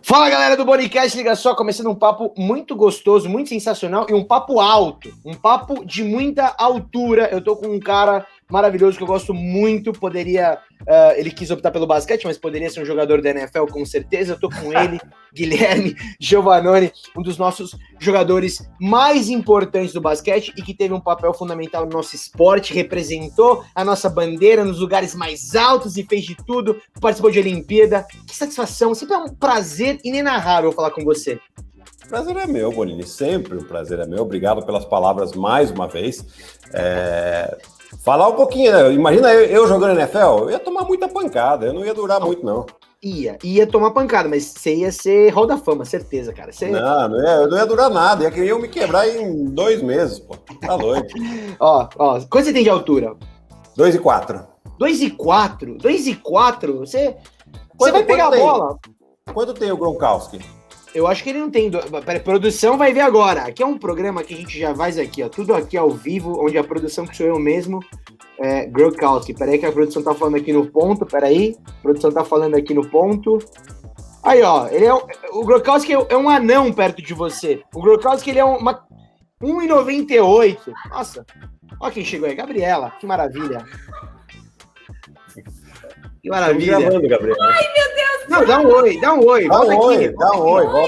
Fala, galera do Bonicast, liga só, começando um papo muito gostoso, muito sensacional e um papo alto, um papo de muita altura. Eu tô com um cara maravilhoso que eu gosto muito, ele quis optar pelo basquete, mas poderia ser um jogador da NFL com certeza. Eu tô com ele, Guilherme Giovannoni, um dos nossos jogadores mais importantes do basquete e que teve um papel fundamental no nosso esporte, representou a nossa bandeira nos lugares mais altos e fez de tudo, participou de Olimpíada. Que satisfação, sempre é um prazer inenarrável falar com você. O prazer é meu, Bonini, sempre o prazer é meu. Obrigado pelas palavras mais uma vez. Falar um pouquinho, né? Imagina eu jogando NFL, eu ia tomar muita pancada, eu não ia durar muito, não. Ia tomar pancada, mas você ia ser Hall da Fama, certeza, cara. Eu não ia durar nada, eu me quebrar em 2 meses, pô. Tá doido. Ó, quanto você tem de altura? 2,4. 2,4? 2,4? Você vai pegar a bola. Quanto tem o Gronkowski? Eu acho que ele não tem. Peraí, produção vai ver agora. Aqui é um programa que a gente já faz aqui, ó. Tudo aqui ao vivo, onde a produção que sou eu mesmo. Gronkowski. Peraí que a produção tá falando aqui no ponto. Peraí. A produção tá falando aqui no ponto. Aí, ó. O Gronkowski é um anão perto de você. O Gronkowski, ele é 1,98. Nossa. Ó quem chegou aí. Gabriela. Que maravilha. Que maravilha. Gravando, Gabriel. Ai, meu Deus. Não, dá um oi. Dá um oi. Volta Oi, aqui.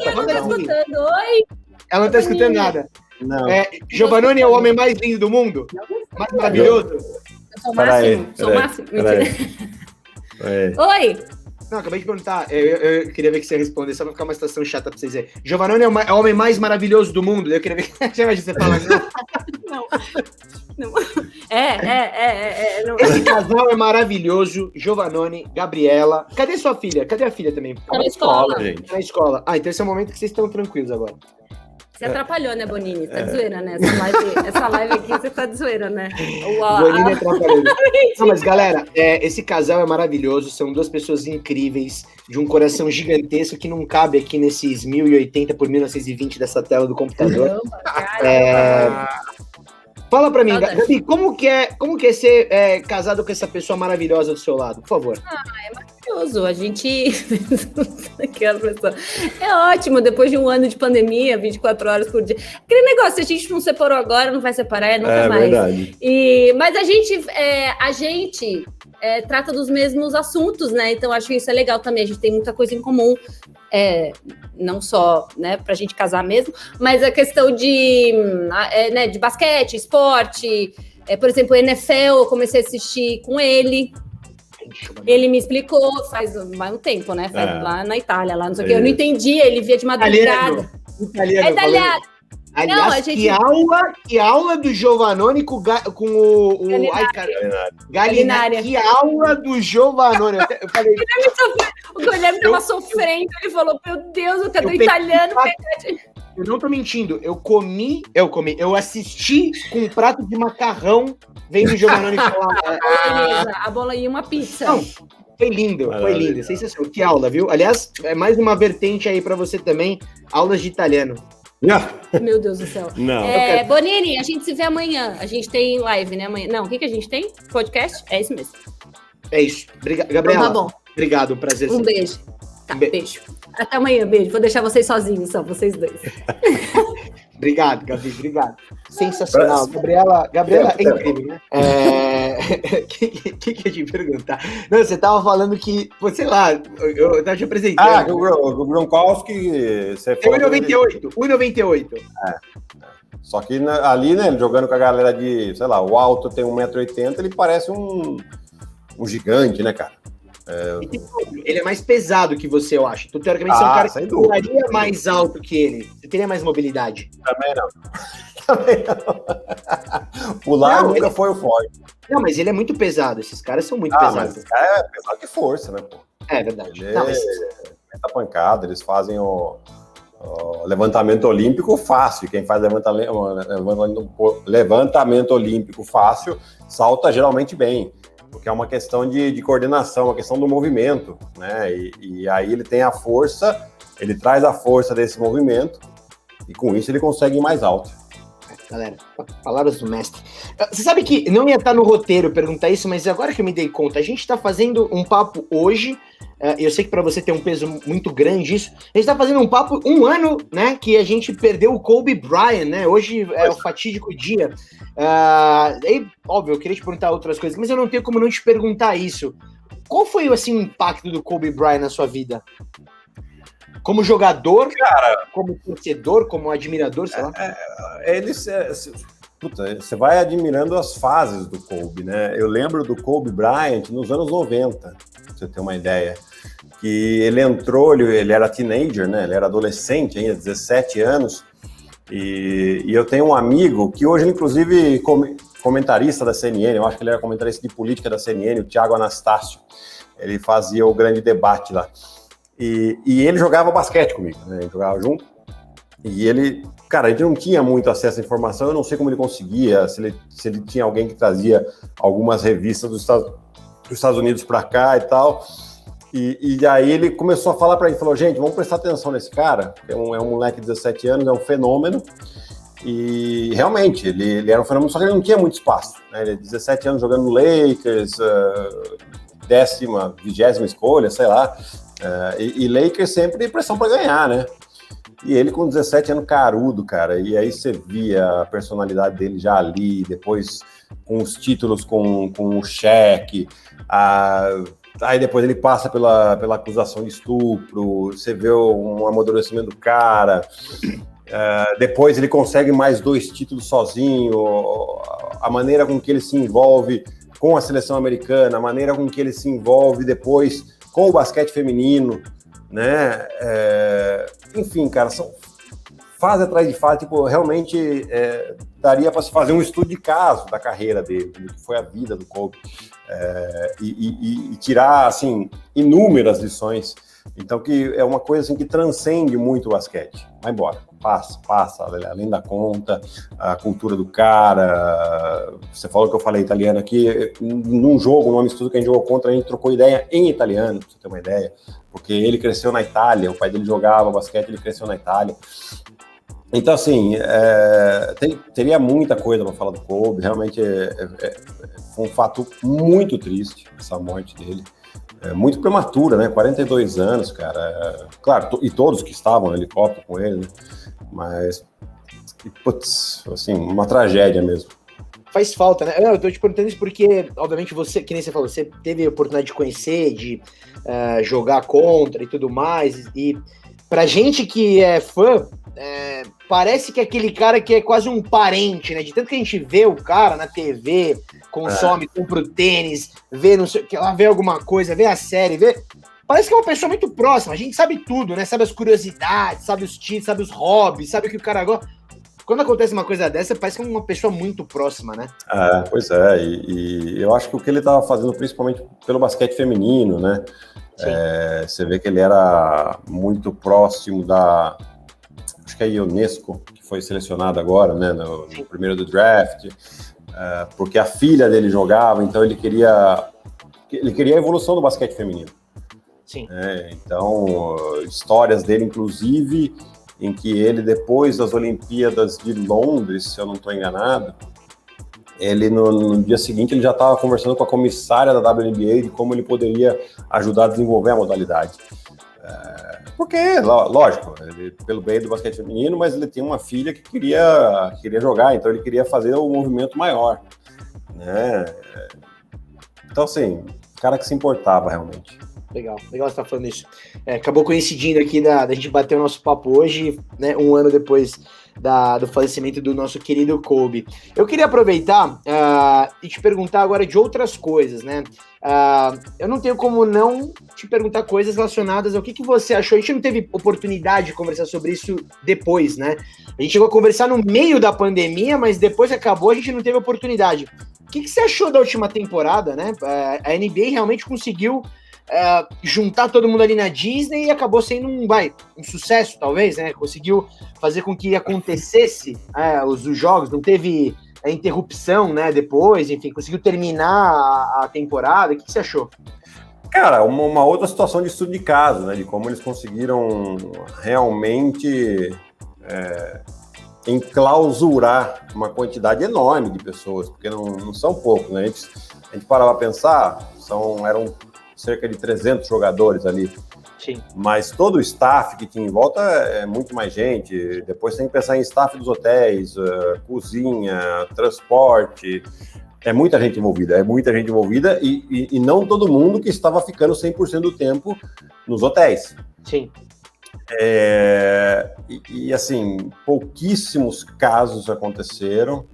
ela tá escutando. Oi. Ela não tá escutando nada. Não. Giovannoni é o homem mais lindo do mundo? Mais maravilhoso? Eu sou o máximo. Sou o máximo. Mentira. Oi. Não, acabei de perguntar. Eu queria ver que você ia responder, só pra ficar uma situação chata pra vocês verem. Giovannoni é o homem mais maravilhoso do mundo? Eu queria ver que você fala. Não. Não. Não. Esse casal é maravilhoso. Giovannoni, Gabriela. Cadê sua filha? Cadê a filha também? Tá na escola. gente. Tá na escola. Então esse é o momento que vocês estão tranquilos agora. Você atrapalhou, né, Bonini? Tá de zoeira, né? Essa live aqui, você tá de zoeira, né? Bonini atrapalhou. Não, mas galera, esse casal é maravilhoso. São duas pessoas incríveis, de um coração gigantesco que não cabe aqui nesses 1080 por 1920 dessa tela do computador. Fala pra mim, Gabi, como que é ser casado com essa pessoa maravilhosa do seu lado? Por favor. É maravilhoso. A gente... Aquela pessoa. É ótimo, depois de um ano de pandemia, 24 horas por dia. Aquele negócio, se a gente não separou agora, não vai separar nunca mais. Verdade. Mas a gente trata dos mesmos assuntos, né? Então, acho que isso é legal também. A gente tem muita coisa em comum. Não só, né, pra gente casar mesmo, mas a questão de basquete, esporte, por exemplo, NFL, eu comecei a assistir com ele. Ele me explicou faz mais um tempo, né? Lá na Itália, lá não sei o que. Eu não entendi, ele via de madrugada. Italiano. Italiano. Aliás, Não, a gente... que aula do Giovannoni com o Galinari. Que aula do Giovannoni. Eu falei... O Guilherme tava sofrendo, ele falou, meu Deus, eu quero italiano. Eu não tô mentindo, eu assisti com um prato de macarrão vendo o Giovannoni falar. A bola e uma pizza. Não, foi lindo, sensacional. Que aula, viu? Aliás, é mais uma vertente aí pra você também, aulas de italiano. Meu Deus do céu. Não. Bonini, a gente se vê amanhã. A gente tem live, né? Amanhã. Não, o que a gente tem? Podcast? É isso mesmo. É isso. Gabriela, então, tá bom. Obrigado, prazer. Um beijo. Tá, beijo. Até amanhã, beijo. Vou deixar vocês sozinhos, só vocês dois. Obrigado, Gabi, obrigado. Sensacional. Gabriela é incrível, né? Que eu ia te perguntar? Não, você tava falando que, sei lá, eu tava te apresentando. O Gronkowski... Você falou 1,98. Só que ali, né, jogando com a galera de, sei lá, o alto tem 1,80 m, ele parece um gigante, né, cara? Ele é mais pesado que você, eu acho. Então, teoricamente, você é um cara que pularia mais alto que ele. Você teria mais mobilidade. Também não. Pular nunca foi o forte. Não, mas ele é muito pesado. Esses caras são muito pesados. Mas esse cara é pesado de força, né, pô? É verdade. Meta pancada, eles fazem o levantamento olímpico fácil. Quem faz levantamento olímpico fácil salta geralmente bem. Porque é uma questão de coordenação, uma questão do movimento, né? E aí ele tem a força, ele traz a força desse movimento e com isso ele consegue ir mais alto. Galera, palavras do mestre. Você sabe que não ia estar no roteiro perguntar isso, mas agora que eu me dei conta, a gente está fazendo um papo hoje eu sei que para você tem um peso muito grande isso. A gente tá fazendo um papo, um ano, né, que a gente perdeu o Kobe Bryant, né? Hoje é o fatídico dia. Óbvio, eu queria te perguntar outras coisas, mas eu não tenho como não te perguntar isso. Qual foi, assim, o impacto do Kobe Bryant na sua vida? Como jogador, cara, como torcedor, como admirador, sei lá? Você vai admirando as fases do Kobe, né? Eu lembro do Kobe Bryant nos anos 90, pra você ter uma ideia. Que ele entrou, ele era teenager, né? Ele era adolescente ainda, 17 anos. E eu tenho um amigo que hoje, inclusive, comentarista da CNN, eu acho que ele era comentarista de política da CNN, o Thiago Anastácio. Ele fazia o grande debate lá. E ele jogava basquete comigo, né? Ele jogava junto. E ele, cara, a gente não tinha muito acesso à informação, eu não sei como ele conseguia, se ele tinha alguém que trazia algumas revistas dos Estados Unidos para cá e tal. E aí ele começou a falar para ele, falou, gente, vamos prestar atenção nesse cara, é um moleque de 17 anos, é um fenômeno. E realmente, ele era um fenômeno, só que ele não tinha muito espaço, né? Ele 17 anos jogando no Lakers, 20ª escolha, sei lá. E Lakers sempre pressão para ganhar, né? E ele com 17 anos carudo, cara, e aí você via a personalidade dele já ali, depois com os títulos com o Shaq, aí depois ele passa pela acusação de estupro, você vê um amadurecimento do cara, depois ele consegue mais 2 títulos sozinho, a maneira com que ele se envolve com a seleção americana, a maneira com que ele se envolve depois com o basquete feminino, né? Enfim, cara, são fase atrás de fase, tipo, realmente daria para se fazer um estudo de caso da carreira dele, do que foi a vida do Kobe, e tirar, assim, inúmeras lições. Então, que é uma coisa assim, que transcende muito o basquete. Vai embora, passa, além da conta, a cultura do cara. Você falou que eu falei italiano aqui, num jogo, num amistoso que a gente jogou contra, a gente trocou ideia em italiano, pra você ter uma ideia, porque ele cresceu na Itália, o pai dele jogava basquete, ele cresceu na Itália. Então, assim, teria muita coisa para falar do Kobe, realmente foi um fato muito triste, essa morte dele. Muito prematura, né? 42 anos, cara. Claro, e todos que estavam no helicóptero com ele, né? Mas, putz, assim, uma tragédia mesmo. Faz falta, né? Eu tô te perguntando isso porque, obviamente, você, que nem você falou, você teve a oportunidade de conhecer, de jogar contra e tudo mais, e pra gente que é fã, parece que é aquele cara que é quase um parente, né? De tanto que a gente vê o cara na TV, consome, compra o tênis, vê não sei o que lá, vê alguma coisa, vê a série, parece que é uma pessoa muito próxima, a gente sabe tudo, né? Sabe as curiosidades, sabe os títulos, sabe os hobbies, sabe o que o cara gosta. Quando acontece uma coisa dessa, parece que é uma pessoa muito próxima, né? Pois é, e eu acho que o que ele estava fazendo, principalmente pelo basquete feminino, né? Você vê que ele era muito próximo acho que é a Ionesco, que foi selecionada agora, né, no primeiro do draft, porque a filha dele jogava, então ele queria a evolução do basquete feminino. Sim. Então, histórias dele, inclusive, em que ele, depois das Olimpíadas de Londres, se eu não estou enganado, ele no dia seguinte ele já estava conversando com a comissária da WNBA de como ele poderia ajudar a desenvolver a modalidade. Porque, lógico, pelo bem do basquete feminino, mas ele tem uma filha que queria jogar, então ele queria fazer um movimento maior, né? Então, assim, cara que se importava realmente. Legal você estar falando isso. Acabou coincidindo aqui da gente bater o nosso papo hoje, né, um ano depois do falecimento do nosso querido Kobe. Eu queria aproveitar e te perguntar agora de outras coisas, né? Eu não tenho como não te perguntar coisas relacionadas ao que você achou. A gente não teve oportunidade de conversar sobre isso depois, né? A gente chegou a conversar no meio da pandemia, mas depois que acabou a gente não teve oportunidade. O que você achou da última temporada, né? A NBA realmente conseguiu juntar todo mundo ali na Disney e acabou sendo um sucesso, talvez, né? Conseguiu fazer com que acontecesse os jogos, não teve interrupção, né? Depois, enfim, conseguiu terminar a temporada. O que você achou? Cara, uma outra situação de estudo de caso, né? De como eles conseguiram realmente enclausurar uma quantidade enorme de pessoas, porque não são poucos, né? A gente parava a pensar, eram cerca de 300 jogadores ali. Sim. Mas todo o staff que tinha em volta é muito mais gente. Depois tem que pensar em staff dos hotéis, cozinha, transporte. É muita gente envolvida e não todo mundo que estava ficando 100% do tempo nos hotéis. Sim. Assim, pouquíssimos casos aconteceram.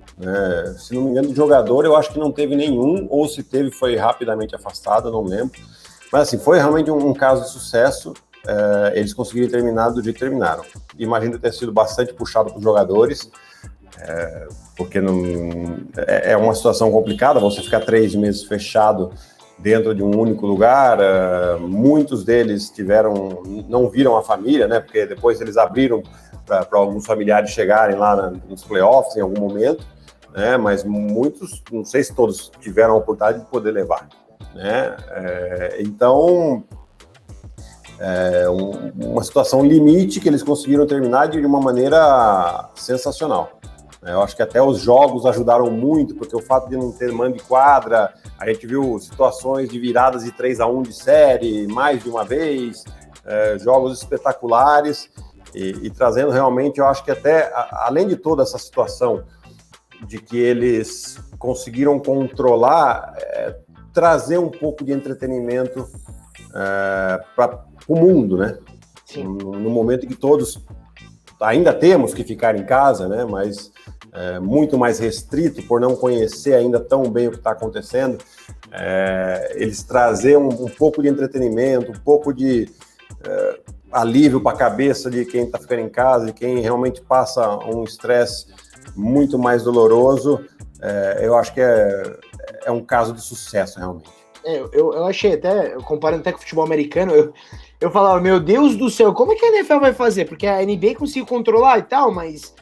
Se não me engano, de jogador, eu acho que não teve nenhum, ou se teve, foi rapidamente afastado, não lembro. Mas assim, foi realmente um caso de sucesso. Eles conseguiram terminar do jeito que terminaram. Imagino ter sido bastante puxado para os jogadores, porque não, é uma situação complicada, você ficar 3 meses fechado dentro de um único lugar. Muitos deles não viram a família, né? Porque depois eles abriram para alguns familiares chegarem lá nos playoffs em algum momento, né? Mas muitos, não sei se todos tiveram a oportunidade de poder levar, né? Então, uma situação limite que eles conseguiram terminar de uma maneira sensacional. Eu acho que até os jogos ajudaram muito, porque o fato de não ter mando de quadra, a gente viu situações de viradas de 3-1 de série, mais de uma vez, jogos espetaculares, e trazendo realmente, eu acho que até, além de toda essa situação de que eles conseguiram controlar, trazer um pouco de entretenimento para o mundo, né? Sim. No momento em que todos ainda temos que ficar em casa, né? Mas muito mais restrito por não conhecer ainda tão bem o que está acontecendo, eles trazem um pouco de entretenimento, um pouco de alívio para a cabeça de quem está ficando em casa, de quem realmente passa um estresse muito mais doloroso. Eu acho que é um caso de sucesso, realmente. Eu achei até, comparando até com o futebol americano, eu falava, meu Deus do céu, como é que a NFL vai fazer? Porque a NBA conseguiu controlar e tal, mas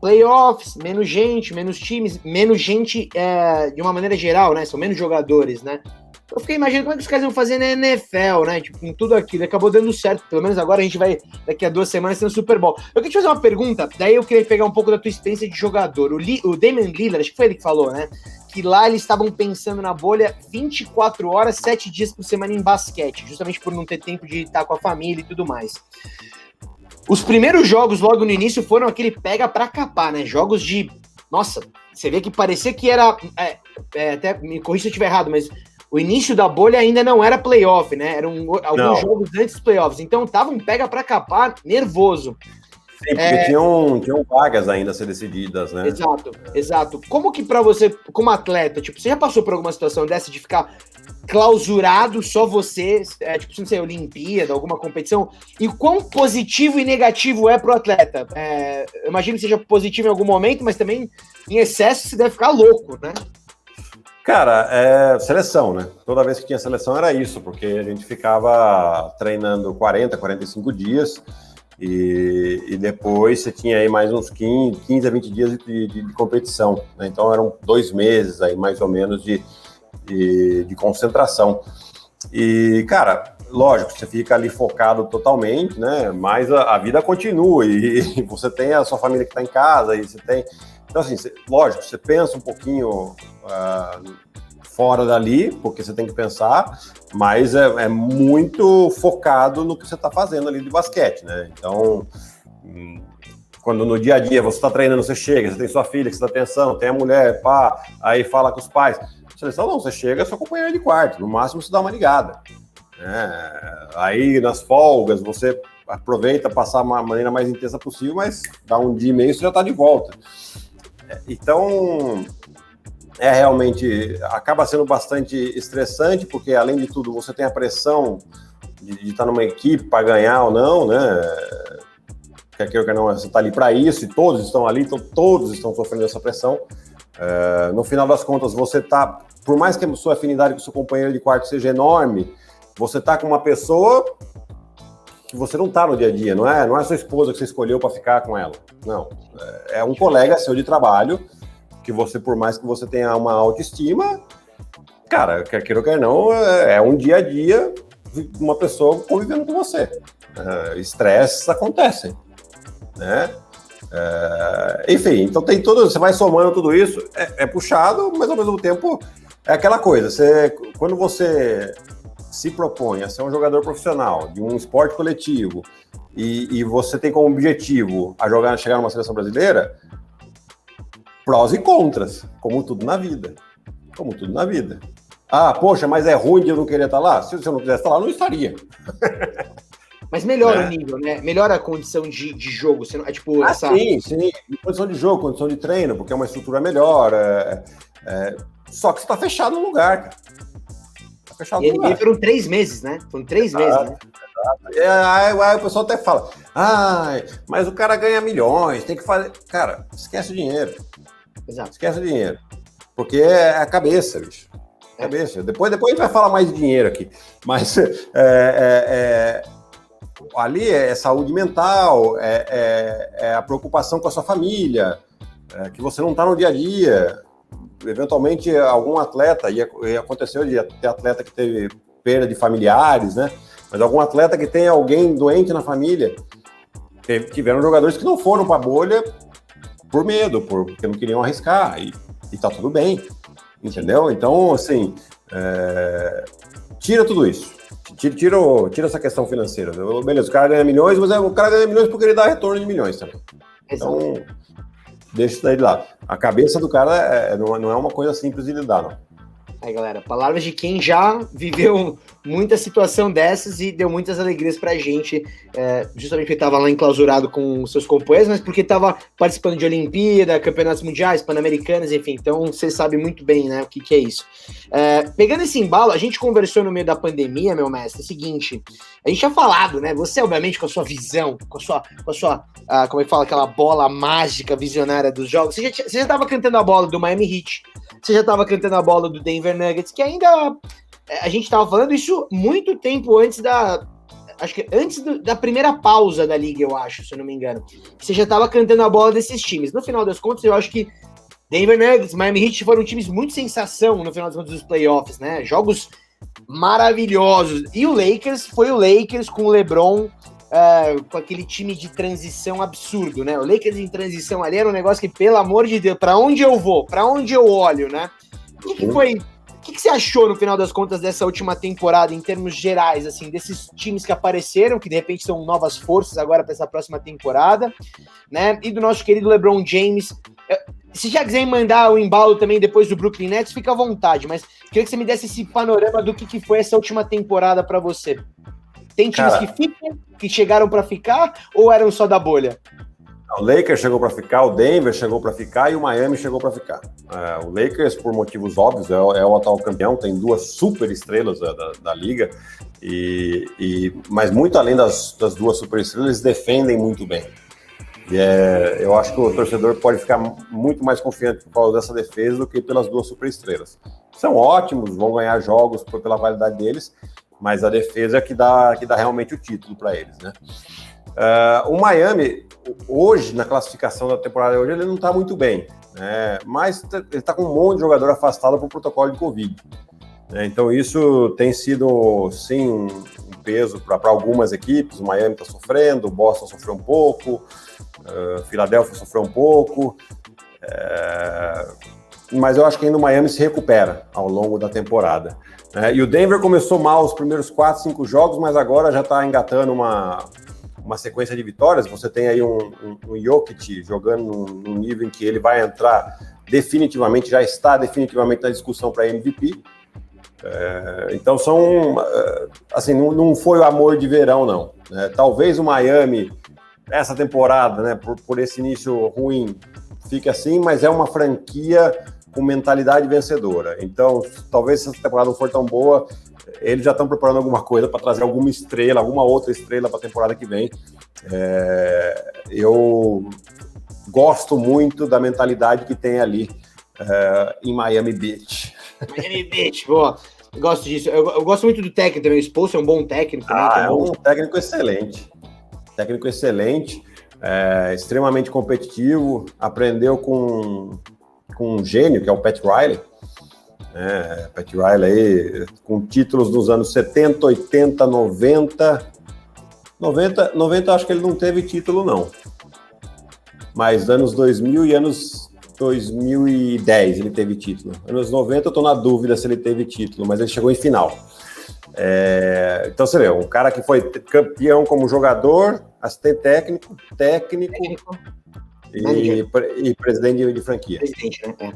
playoffs, menos gente, menos times, menos gente de uma maneira geral, né? São menos jogadores, né? Eu fiquei imaginando como é que os caras iam fazer na NFL, né? Tipo, com tudo aquilo. Acabou dando certo. Pelo menos agora a gente vai, daqui a 2 semanas, ter no Super Bowl. Eu queria te fazer uma pergunta, daí eu queria pegar um pouco da tua experiência de jogador. O Damian Lillard, acho que foi ele que falou, né? Que lá eles estavam pensando na bolha 24 horas, 7 dias por semana em basquete, justamente por não ter tempo de estar com a família e tudo mais. Os primeiros jogos, logo no início, foram aquele pega pra capar, né? Jogos de... Nossa, você vê que parecia que era... até me corrija se eu estiver errado, mas o início da bolha ainda não era playoff, né? Eram alguns jogos antes dos playoffs. Então tava um pega pra capar nervoso. Sim, porque tinham vagas ainda a ser decididas, né? Exato. Como que pra você, como atleta, tipo, você já passou por alguma situação dessa de ficar clausurado, só você, tipo, não sei, Olimpíada, alguma competição, e quão positivo e negativo é pro atleta? Eu imagino que seja positivo em algum momento, mas também em excesso você deve ficar louco, né? Cara, seleção, né? Toda vez que tinha seleção era isso, porque a gente ficava treinando 40, 45 dias, e depois você tinha aí mais uns 15 a 20 dias de competição, né? Então eram 2 meses aí, mais ou menos, de concentração. E, cara, lógico, você fica ali focado totalmente, né? Mas a vida continua e você tem a sua família que está em casa e você tem... Então, assim, lógico, você pensa um pouquinho fora dali, porque você tem que pensar, mas é muito focado no que você está fazendo ali de basquete, né? Então, quando no dia a dia você está treinando, você chega, você tem sua filha que você dá atenção, tem a mulher, pá, aí fala com os pais. Seleção não, você chega, é sua companheira de quarto, no máximo você dá uma ligada. Aí nas folgas você aproveita passar uma maneira mais intensa possível, mas dá um dia e meio você já está de volta. Então, realmente, acaba sendo bastante estressante, porque além de tudo você tem a pressão de estar numa equipe para ganhar ou não, né? Quer queira ou quer não, você está ali para isso e todos estão ali, então todos estão sofrendo essa pressão. No final das contas, você está, por mais que a sua afinidade com o seu companheiro de quarto seja enorme, você está com uma pessoa que você não está no dia a dia, não é sua esposa que você escolheu para ficar com ela, não. É um colega seu de trabalho, que você, por mais que você tenha uma autoestima, cara, quer queira ou quer não, é um dia a dia de uma pessoa convivendo com você. Estresses acontecem, né? Enfim, então tem tudo, você vai somando tudo isso, é puxado, mas ao mesmo tempo é aquela coisa, quando você se propõe a ser um jogador profissional de um esporte coletivo e você tem como objetivo chegar numa seleção brasileira, prós e contras, como tudo na vida. Como tudo na vida. Ah, poxa, mas é ruim de eu não querer estar lá? Se eu não quisesse estar lá, eu não estaria. Mas melhora o nível, né? Melhora a condição de jogo. Você não, tipo, sim. Condição de jogo, condição de treino, porque é uma estrutura melhor. Só que você está fechado no lugar, cara. Tá fechado no lugar. E foram 3 meses, né? Foram 3 meses, né? Aí o pessoal até fala, mas o cara ganha milhões, tem que fazer... Cara, esquece o dinheiro. Exato. Esquece o dinheiro. Porque é a cabeça, bicho. Cabeça. Depois a gente vai falar mais de dinheiro aqui. Mas ali é saúde mental, é a preocupação com a sua família, que você não está no dia a dia. Eventualmente, algum atleta, e aconteceu de ter atleta que teve perda de familiares, né? Mas algum atleta que tem alguém doente na família. Tiveram jogadores que não foram para a bolha por medo, porque não queriam arriscar, e tá tudo bem, entendeu? Então, assim, tira tudo isso. Tira essa questão financeira. Beleza, o cara ganha milhões, mas o cara ganha milhões porque ele dá retorno de milhões também. Então, deixa isso daí de lado. A cabeça do cara não é uma coisa simples de lidar, não. Aí, galera, palavras de quem já viveu muita situação dessas e deu muitas alegrias pra gente, justamente porque estava lá enclausurado com seus companheiros, mas porque estava participando de Olimpíada, campeonatos mundiais, pan-americanos, enfim, então você sabe muito bem, né, o que é isso. Pegando esse embalo, a gente conversou no meio da pandemia, meu mestre, é o seguinte, a gente tinha falado, né, você obviamente com a sua visão, com a sua como é que fala, aquela bola mágica, visionária dos jogos, você já estava cantando a bola do Miami Heat, você já estava cantando a bola do Denver Nuggets, que ainda a gente estava falando isso muito tempo antes da primeira pausa da liga, eu acho, se eu não me engano. Você já estava cantando a bola desses times. No final das contas, eu acho que Denver Nuggets, Miami Heat foram times muito sensação no final das contas dos playoffs, né? Jogos maravilhosos. E o Lakers foi o Lakers com o LeBron, com aquele time de transição absurdo, né? O Lakers em transição ali era um negócio que, pelo amor de Deus, para onde eu vou? Para onde eu olho, né? O que você achou, no final das contas, dessa última temporada, em termos gerais, assim, desses times que apareceram, que de repente são novas forças agora para essa próxima temporada, né? E do nosso querido LeBron James. Se já quiser mandar o embalo também depois do Brooklyn Nets, fica à vontade, mas queria que você me desse esse panorama do que foi essa última temporada para você. Tem times que ficam, que chegaram para ficar, ou eram só da bolha? O Lakers chegou para ficar, o Denver chegou para ficar e o Miami chegou para ficar. O Lakers, por motivos óbvios, é o atual campeão, tem 2 super estrelas da liga, mas muito além das 2 super estrelas, eles defendem muito bem. Eu acho que o torcedor pode ficar muito mais confiante por causa dessa defesa do que pelas 2 super estrelas. São ótimos, vão ganhar jogos pela qualidade deles, mas a defesa é que dá realmente o título para eles, né? O Miami, hoje, na classificação da temporada de hoje, ele não está muito bem, né? Mas ele está com um monte de jogador afastado por protocolo de Covid, né? Então isso tem sido, sim, um peso para algumas equipes. O Miami está sofrendo, o Boston sofreu um pouco, Filadélfia sofreu um pouco, mas eu acho que ainda o Miami se recupera ao longo da temporada. E o Denver começou mal os primeiros 4, 5 jogos, mas agora já está engatando uma sequência de vitórias. Você tem aí um Jokic jogando num nível em que ele vai entrar definitivamente, já está definitivamente na discussão para MVP. Então assim, não foi o amor de verão, não. Talvez o Miami, essa temporada, né, por esse início ruim, fique assim, mas é uma franquia com mentalidade vencedora. Então, talvez se essa temporada não for tão boa, eles já estão preparando alguma coisa para trazer alguma outra estrela para a temporada que vem. Eu gosto muito da mentalidade que tem ali em Miami Beach. Miami Beach, boa. Eu gosto disso. Eu gosto muito do técnico também. O Spolstra é um bom técnico também. É um técnico excelente. Extremamente competitivo. Aprendeu com um gênio, que é o Pat Riley. Pat Riley aí, com títulos nos anos 70, 80, 90. 90 acho que ele não teve título, não. Mas anos 2000 e anos 2010 ele teve título. Anos 90 eu tô na dúvida se ele teve título, mas ele chegou em final. Então você vê, um cara que foi campeão como jogador, assistente técnico e presidente de franquia. Presidente, né?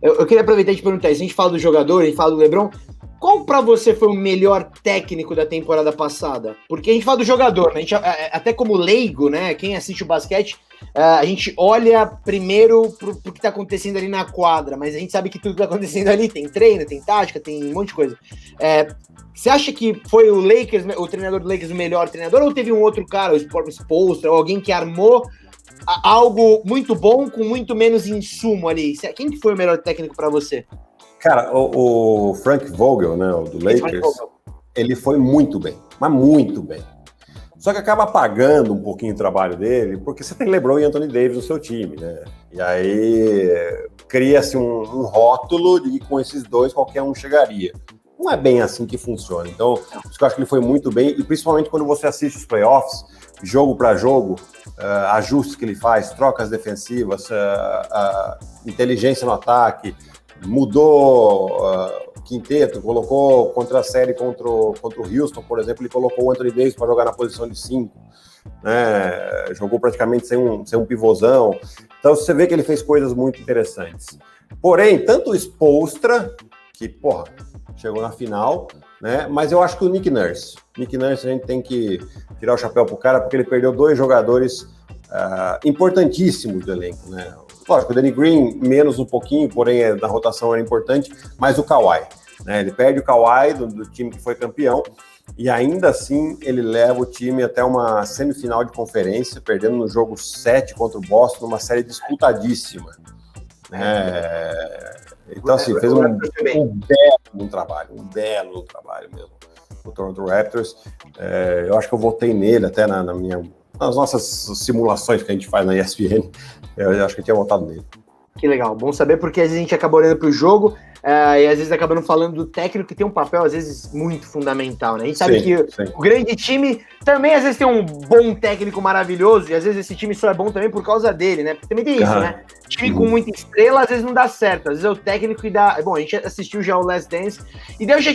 Eu queria aproveitar e te perguntar, se a gente fala do jogador, a gente fala do LeBron, qual pra você foi o melhor técnico da temporada passada? Porque a gente fala do jogador, né? A gente, até como leigo, né? Quem assiste o basquete, a gente olha primeiro pro que tá acontecendo ali na quadra, mas a gente sabe que tudo que tá acontecendo ali tem treino, tem tática, tem um monte de coisa. Você acha que foi o Lakers, o treinador do Lakers, o melhor treinador, ou teve um outro cara, o Spoelstra, ou alguém que armou algo muito bom com muito menos insumo ali? Quem que foi o melhor técnico pra você? Cara, o Frank Vogel, né, o do Lakers, ele foi muito bem, mas muito bem. Só que acaba apagando um pouquinho o trabalho dele, porque você tem LeBron e Anthony Davis no seu time, né? E aí cria-se um rótulo de que com esses dois qualquer um chegaria. Não é bem assim que funciona. Então, por isso que eu acho que ele foi muito bem, e principalmente quando você assiste os playoffs, jogo para jogo, ajustes que ele faz, trocas defensivas, inteligência no ataque, mudou o quinteto, colocou contra a série contra o Houston, por exemplo, ele colocou o Anthony Davis para jogar na posição de 5, né? Jogou praticamente sem um pivôzão. Então você vê que ele fez coisas muito interessantes. Porém, tanto o Spoelstra, que, chegou na final, né? Mas eu acho que o Nick Nurse a gente tem que tirar o chapéu pro cara, porque ele perdeu 2 jogadores importantíssimos do elenco, né? Lógico, o Danny Green menos um pouquinho, porém na rotação era importante, mas o Kawhi, né? Ele perde o Kawhi do time que foi campeão, e ainda assim ele leva o time até uma semifinal de conferência, perdendo no jogo 7 contra o Boston, numa série disputadíssima. Então, assim, fez um belo trabalho mesmo, o Toronto Raptors. Eu acho que eu votei nele até nas nossas simulações que a gente faz na ESPN, eu acho que eu tinha votado nele. Que legal, bom saber, porque às vezes a gente acaba olhando para o jogo e às vezes acaba não falando do técnico, que tem um papel às vezes muito fundamental, né? A gente sabe que o grande time também às vezes tem um bom técnico maravilhoso, e às vezes esse time só é bom também por causa dele, né? Porque também tem isso, né? Time com muita estrela às vezes não dá certo, às vezes é o técnico que dá... Bom, a gente assistiu já o Last Dance, e daí eu já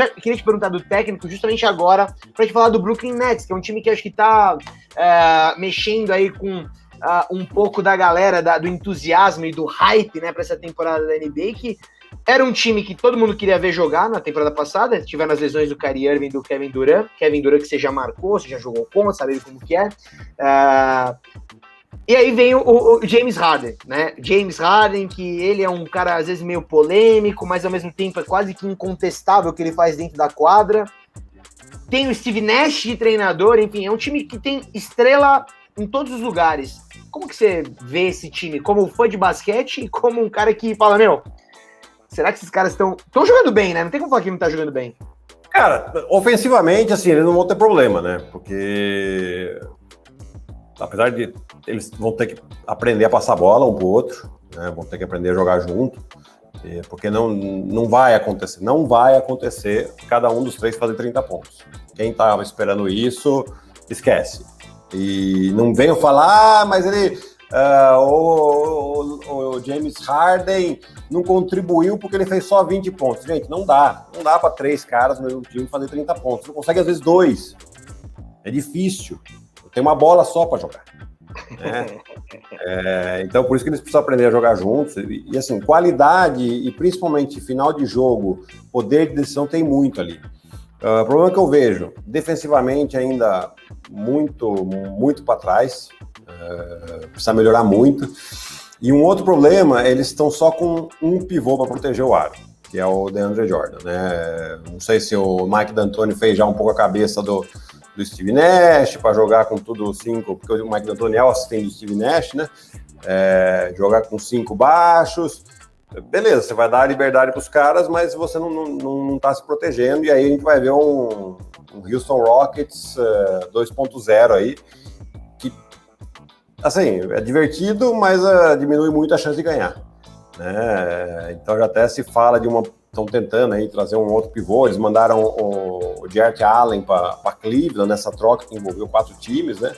queria te perguntar do técnico justamente agora, pra gente falar do Brooklyn Nets, que é um time que acho que tá mexendo aí com... um pouco da galera, do entusiasmo e do hype, né, para essa temporada da NBA, que era um time que todo mundo queria ver jogar na temporada passada, tiveram as lesões do Kyrie Irving e do Kevin Durant que você já marcou, você já jogou contra, sabe como que é. E aí vem o James Harden, né? James Harden, que ele é um cara às vezes meio polêmico, mas ao mesmo tempo é quase que incontestável o que ele faz dentro da quadra. Tem o Steve Nash de treinador, enfim, é um time que tem estrela em todos os lugares. Como que você vê esse time? Como fã de basquete e como um cara que fala, será que esses caras estão jogando bem, né? Não tem como falar que não tá jogando bem. Cara, ofensivamente, assim, eles não vão ter problema, né? Porque apesar de eles vão ter que aprender a passar bola um pro outro, né? Vão ter que aprender a jogar junto, porque não vai acontecer cada um dos 3 fazer 30 pontos. Quem tava esperando isso, esquece. E não venham falar, mas ele, o James Harden não contribuiu porque ele fez só 20 pontos. Gente, não dá para 3 caras no mesmo time fazer 30 pontos. Você consegue às vezes 2. É difícil. Tem uma bola só para jogar. Né? Então, por isso que eles precisam aprender a jogar juntos. E assim, qualidade e principalmente final de jogo, poder de decisão tem muito ali. O problema que eu vejo, defensivamente ainda muito para trás, precisa melhorar muito. E um outro problema, eles estão só com um pivô para proteger o aro, que é o DeAndre Jordan, né? Não sei se o Mike D'Antoni fez já um pouco a cabeça do Steve Nash para jogar com tudo 5, porque o Mike D'Antoni é o assistente do Steve Nash, né? Jogar com 5 baixos. Beleza, você vai dar a liberdade para os caras, mas você não tá se protegendo, e aí a gente vai ver um Houston Rockets 2.0 aí, que, assim, é divertido, mas diminui muito a chance de ganhar, né? Então já até se fala estão tentando aí trazer um outro pivô, eles mandaram o Jarrett Allen para Cleveland nessa troca que envolveu 4 times, né?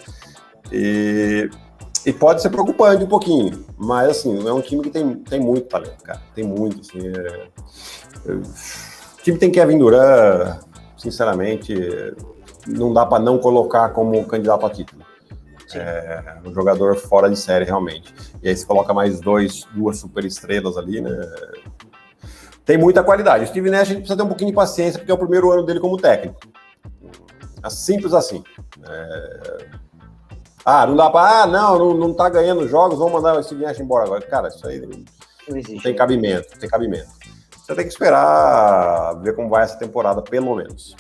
E pode ser preocupante um pouquinho, mas assim, é um time que tem muito talento, cara. Tem muito, assim. O time tem Kevin Durant, sinceramente, não dá para não colocar como candidato a título. É um jogador fora de série, realmente. E aí você coloca mais duas superestrelas ali, né? Tem muita qualidade. O Steve Nash, a gente precisa ter um pouquinho de paciência, porque é o primeiro ano dele como técnico. É simples assim. Não dá para... não tá ganhando jogos, vamos mandar o Steve Nash embora agora. Cara, isso aí não tem cabimento. Você tem que esperar ver como vai essa temporada, pelo menos.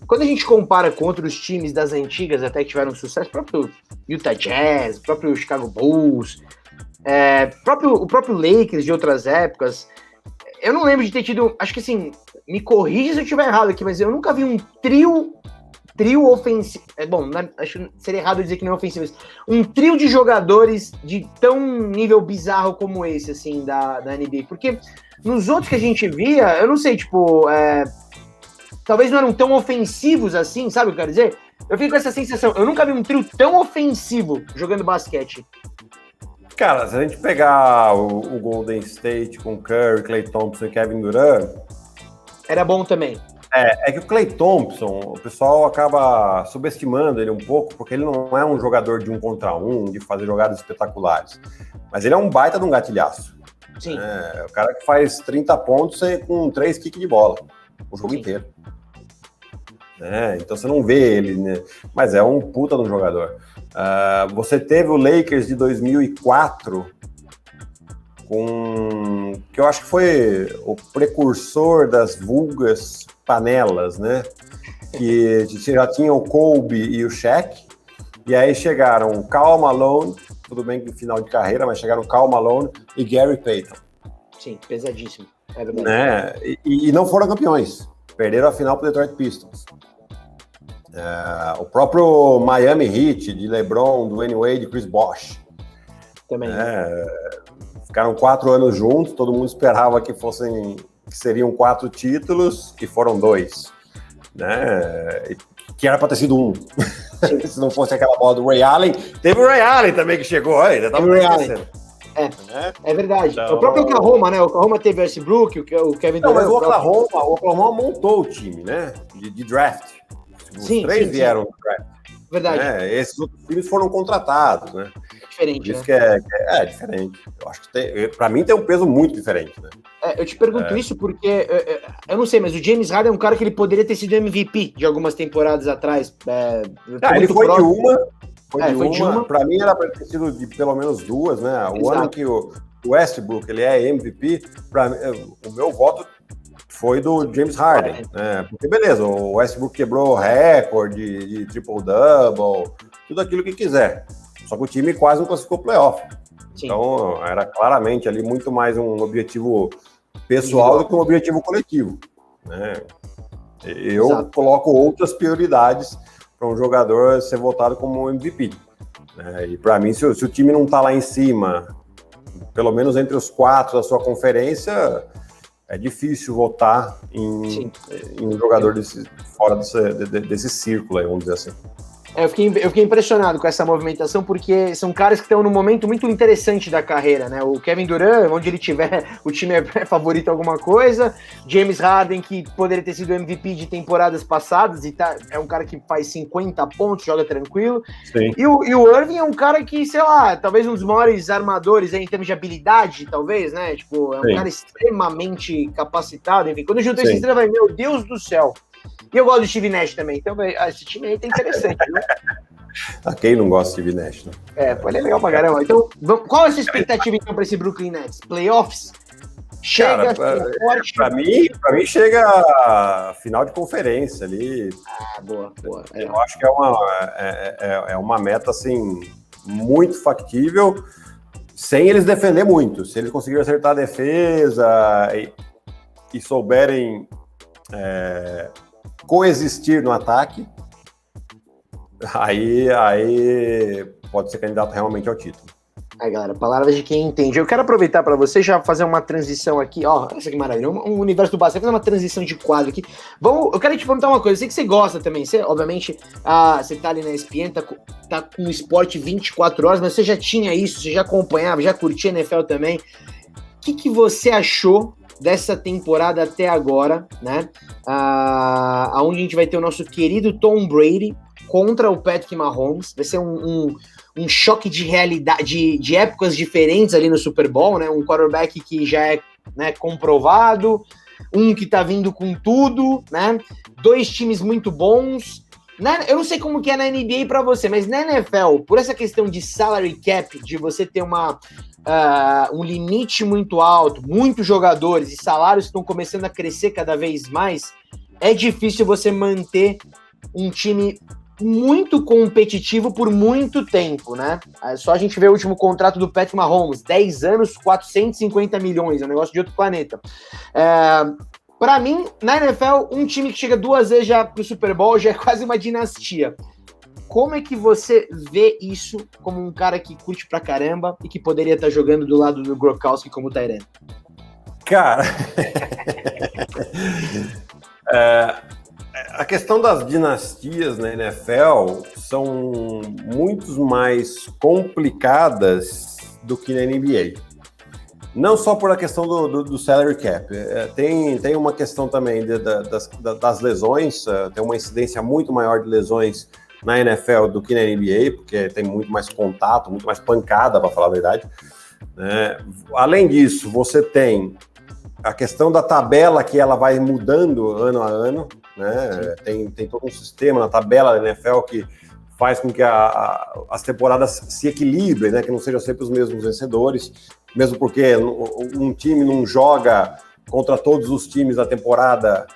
Quando a gente compara com outros times das antigas até que tiveram sucesso, o próprio Utah Jazz, o próprio Chicago Bulls, o próprio Lakers de outras épocas, eu não lembro de ter tido, acho que assim, me corrija se eu estiver errado aqui, mas eu nunca vi um trio ofensivo, acho que seria errado dizer que não é ofensivo, um trio de jogadores de tão nível bizarro como esse, assim, da NBA, porque nos outros que a gente via, eu não sei, tipo, talvez não eram tão ofensivos assim, sabe o que eu quero dizer? Eu fico com essa sensação, eu nunca vi um trio tão ofensivo jogando basquete. Cara, se a gente pegar o Golden State com Curry, Klay Thompson e Kevin Durant... Era bom também. É que o Klay Thompson, o pessoal acaba subestimando ele um pouco, porque ele não é um jogador de 1 contra 1, de fazer jogadas espetaculares. Mas ele é um baita de um gatilhaço. Sim. É o cara que faz 30 pontos com 3 kicks de bola, o jogo inteiro. Então você não vê ele, né? Mas é um puta de um jogador. Você teve o Lakers de 2004, que eu acho que foi o precursor das vulgas panelas, né? Que já tinha o Kobe e o Shaq, e aí chegaram o Karl Malone, tudo bem que no final de carreira, mas chegaram o Karl Malone e Gary Payton. Sim, pesadíssimo. É verdade. E não foram campeões. Perderam a final para o Detroit Pistons. O próprio Miami Heat, de LeBron, Dwayne Wade e Chris Bosh. Também. Ficaram 4 anos juntos, todo mundo esperava que seriam 4 títulos, e foram 2. Né? Que era para ter sido 1. Se não fosse aquela bola do Ray Allen. Teve o Ray Allen também que chegou, ainda estava esquecendo. É verdade. Então... O próprio Oklahoma, né? O Oklahoma teve o Westbrook, o Kevin Durant. Mas o Oklahoma montou o time, né? De draft. Os 3 vieram do draft. Verdade. Esses outros times foram contratados, né? Diferente, isso, né? É diferente. Eu acho que para mim tem um peso muito diferente, né? Eu te pergunto isso porque eu não sei, mas o James Harden é um cara que ele poderia ter sido MVP de algumas temporadas atrás. Ele foi de uma. Foi de uma. Para mim era para ter sido de pelo menos 2, né? Exato. O ano que o Westbrook ele é MVP, o meu voto foi do James Harden, né? Porque beleza, o Westbrook quebrou recorde de triple-double, tudo aquilo que quiser. Só que o time quase não classificou playoff. Sim. Então era claramente ali muito mais um objetivo pessoal do que um objetivo coletivo, né? Eu coloco outras prioridades para um jogador ser votado como MVP. Né? E para mim, se o time não está lá em cima, pelo menos entre os 4 da sua conferência, é difícil votar em um jogador fora desse círculo aí, vamos dizer assim. Eu fiquei impressionado com essa movimentação, porque são caras que estão num momento muito interessante da carreira, né? O Kevin Durant, onde ele tiver, o time é favorito em alguma coisa. James Harden, que poderia ter sido MVP de temporadas passadas, e é um cara que faz 50 pontos, joga tranquilo. Sim. E o Irving é um cara que, sei lá, talvez um dos maiores armadores aí, em termos de habilidade, talvez, né? Tipo, é um cara extremamente capacitado. Enfim, quando eu junto esses três, eu falei, meu Deus do céu. E eu gosto do Steve Nash também, então esse time aí tá interessante, né? Quem não gosta de Steve Nash, né? Ele é legal pra caramba. Então, qual é a sua expectativa então pra esse Brooklyn Nets? Playoffs? Chega forte? Pra mim chega a final de conferência ali. Boa. Eu acho que é uma meta, assim, muito factível, sem eles defender muito. Se eles conseguirem acertar a defesa e souberem coexistir no ataque, aí pode ser candidato realmente ao título. Aí, galera, palavras de quem entende. Eu quero aproveitar para você já fazer uma transição aqui. Olha essa que maravilha, um universo do basquete, fazer uma transição de quadro aqui. Eu quero te perguntar uma coisa, eu sei que você gosta também, você, obviamente, você tá ali na ESPN, tá com o esporte 24 horas, mas você já tinha isso, você já acompanhava, já curtia NFL também. O que você achou dessa temporada até agora, né? Onde a gente vai ter o nosso querido Tom Brady contra o Patrick Mahomes. Vai ser um choque de realidade, de épocas diferentes ali no Super Bowl, né? Um quarterback que já é, né, comprovado, um que tá vindo com tudo, né? Dois times muito bons. Eu não sei como que é na NBA para você, mas na NFL, por essa questão de salary cap, de você ter um limite muito alto, muitos jogadores e salários estão começando a crescer cada vez mais, é difícil você manter um time muito competitivo por muito tempo, né? Só a gente vê o último contrato do Patrick Mahomes, 10 anos, 450 milhões, é um negócio de outro planeta. Para mim, na NFL, um time que chega 2 vezes já pro Super Bowl já é quase uma dinastia. Como é que você vê isso como um cara que curte pra caramba e que poderia estar jogando do lado do Gronkowski como tight end? Cara, a questão das dinastias na NFL são muito mais complicadas do que na NBA. Não só por a questão do salary cap, tem uma questão também das lesões, tem uma incidência muito maior de lesões na NFL do que na NBA, porque tem muito mais contato, muito mais pancada, para falar a verdade. Além disso, você tem a questão da tabela, que ela vai mudando ano a ano, né? Tem todo um sistema na tabela da NFL que faz com que as temporadas se equilibrem, né? Que não sejam sempre os mesmos vencedores, mesmo porque um time não joga contra todos os times da temporada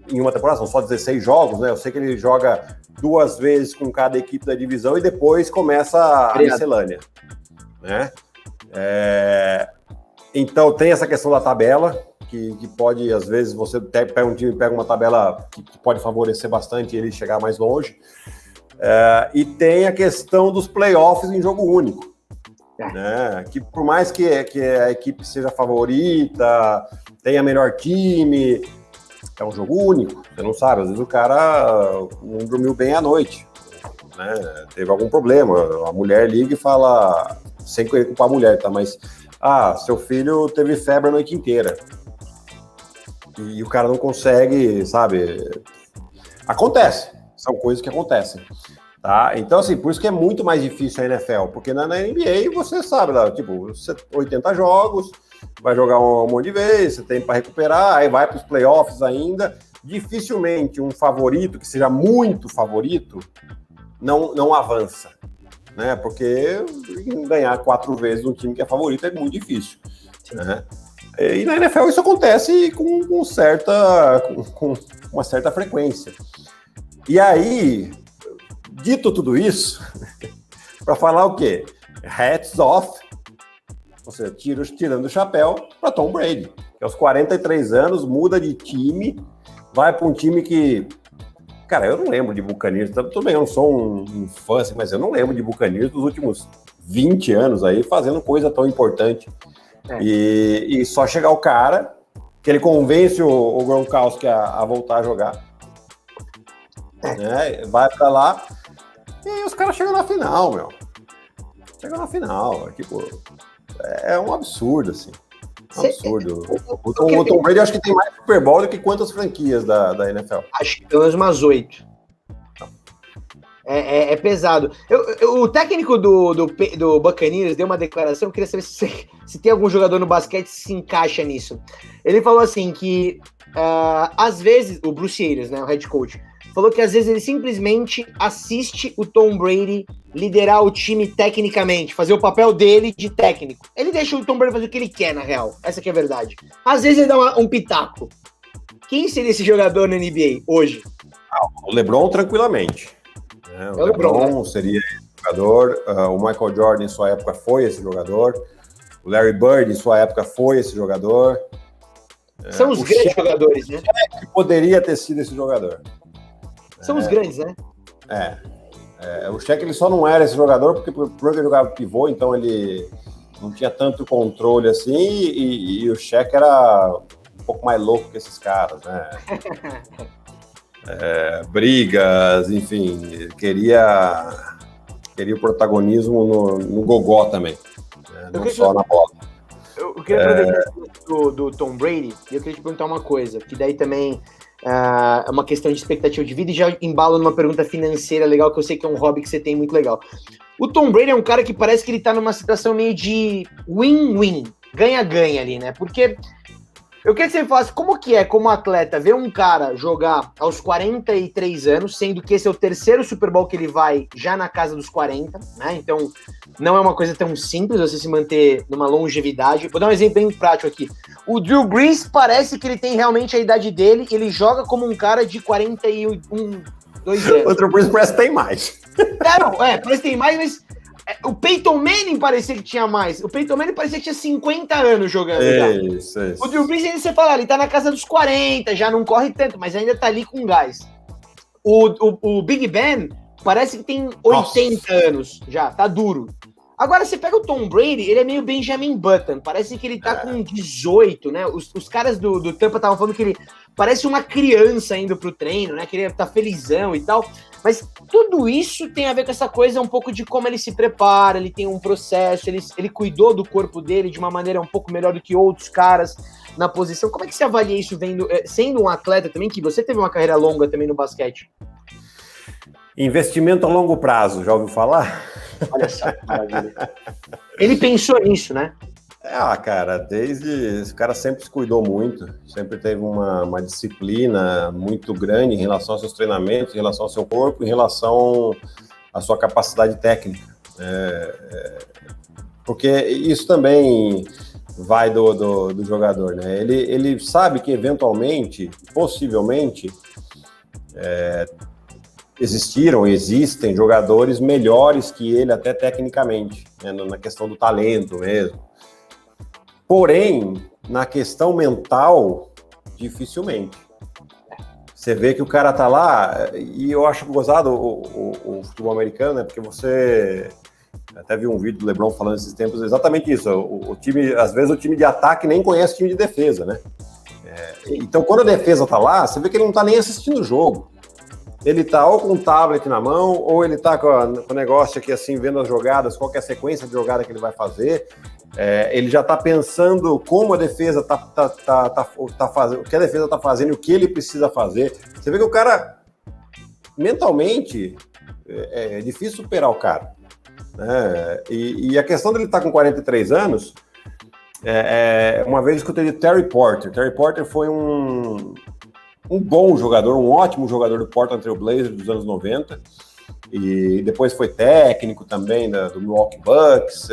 em uma temporada, são só 16 jogos, né? Eu sei que ele joga 2 vezes com cada equipe da divisão e depois começa a miscelânea, né? Então tem essa questão da tabela, que pode, às vezes, você pega um time, pega uma tabela que pode favorecer bastante ele chegar mais longe. E tem a questão dos playoffs em jogo único, né? Que por mais que a equipe seja favorita, tenha melhor time, é um jogo único, você não sabe, às vezes o cara não dormiu bem à noite, né? Teve algum problema, a mulher liga e fala, sem querer culpar a mulher, tá? Mas, seu filho teve febre a noite inteira, e o cara não consegue, sabe? Acontece, são coisas que acontecem. Tá? Então, assim, por isso que é muito mais difícil a NFL, porque na NBA você sabe, lá, tipo, 80 jogos, vai jogar um monte de vezes, você tem para recuperar, aí vai para os playoffs ainda. Dificilmente um favorito, que seja muito favorito, não avança, né? Porque ganhar 4 vezes um time que é favorito é muito difícil, né? E na NFL isso acontece com uma certa frequência. E aí, dito tudo isso, para falar o quê? Hats off, você tirando o chapéu para Tom Brady, que aos 43 anos muda de time, vai para um time que... Cara, eu não lembro de Buccaneers, tudo bem, eu não sou um fã, assim, mas eu não lembro de Buccaneers dos últimos 20 anos aí fazendo coisa tão importante. E só chegar o cara, que ele convence o Gronkowski a voltar a jogar, né? Vai para lá e aí os caras chegam na final, meu. Chegam na final, tipo, é um absurdo, assim. Um absurdo. O Tom Brady acho que tem mais Super Bowl do que quantas franquias da NFL? Acho que pelo menos umas 8. É pesado. O técnico do Buccaneers deu uma declaração, eu queria saber se tem algum jogador no basquete que se encaixa nisso. Ele falou assim que, às vezes, o Bruce Arians, né, o head coach, falou que às vezes ele simplesmente assiste o Tom Brady liderar o time tecnicamente, fazer o papel dele de técnico. Ele deixa o Tom Brady fazer o que ele quer, na real. Essa que é a verdade. Às vezes ele dá um pitaco. Quem seria esse jogador na NBA hoje? O LeBron, tranquilamente. O LeBron, né? Seria esse jogador. O Michael Jordan, em sua época, foi esse jogador. O Larry Bird, em sua época, foi esse jogador. São os grandes jogadores, né? Que poderia ter sido esse jogador. São os grandes, né? O Shaq, ele só não era esse jogador porque ele jogava pivô, então ele não tinha tanto controle assim, e o Shaq era um pouco mais louco que esses caras, né? Brigas, enfim, queria o protagonismo no gogó também, né? Não só na bola. queria aproveitar do Tom Brady e eu queria te perguntar uma coisa, que daí também é uma questão de expectativa de vida e já embalo numa pergunta financeira legal, que eu sei que é um hobby que você tem muito legal. O Tom Brady é um cara que parece que ele tá numa situação meio de win-win, ganha-ganha ali, né? Porque eu queria que você me falasse como que é, como atleta, ver um cara jogar aos 43 anos, sendo que esse é o terceiro Super Bowl que ele vai já na casa dos 40, né? Então, não é uma coisa tão simples você se manter numa longevidade. Vou dar um exemplo bem prático aqui. O Drew Brees parece que ele tem realmente a idade dele, ele joga como um cara de 41, 2 anos. O Drew Brees parece que tem mais. Parece que tem mais, mas o Peyton Manning parecia que tinha mais. O Peyton Manning parecia que tinha 50 anos jogando. Isso. O Drew Brees, ainda você fala, ele tá na casa dos 40, já não corre tanto, mas ainda tá ali com gás. O Big Ben parece que tem 80 anos já, tá duro. Agora, você pega o Tom Brady, ele é meio Benjamin Button, parece que ele tá com 18, né? Os caras do Tampa estavam falando que ele parece uma criança indo pro treino, né? Que ele tá felizão e tal. Mas tudo isso tem a ver com essa coisa um pouco de como ele se prepara, ele tem um processo, ele cuidou do corpo dele de uma maneira um pouco melhor do que outros caras na posição. Como é que você avalia isso sendo um atleta também, que você teve uma carreira longa também no basquete? Investimento a longo prazo, já ouviu falar? Olha só, que maravilha. Ele pensou nisso, né? Cara, esse cara sempre se cuidou muito, sempre teve uma disciplina muito grande em relação aos seus treinamentos, em relação ao seu corpo, em relação à sua capacidade técnica. Porque isso também vai do jogador, né? Ele sabe que eventualmente, possivelmente, existem jogadores melhores que ele até tecnicamente, né? Na questão do talento mesmo. Porém, na questão mental, dificilmente. Você vê que o cara tá lá, e eu acho gozado o futebol americano, né? Porque você até viu um vídeo do LeBron falando esses tempos exatamente isso. O time, às vezes o time de ataque nem conhece o time de defesa, né? Então, quando a defesa tá lá, você vê que ele não tá nem assistindo o jogo. Ele tá ou com um tablet na mão, ou ele tá com o negócio aqui assim, vendo as jogadas, qual que é a sequência de jogada que ele vai fazer. Ele já tá pensando como a defesa tá fazendo, o que a defesa tá fazendo e o que ele precisa fazer. Você vê que o cara, mentalmente, é difícil superar o cara. E a questão dele estar com 43 anos, uma vez eu escutei de Terry Porter. Terry Porter foi um bom jogador, um ótimo jogador do Portland Trail Blazers dos anos 90, e depois foi técnico também do Milwaukee Bucks,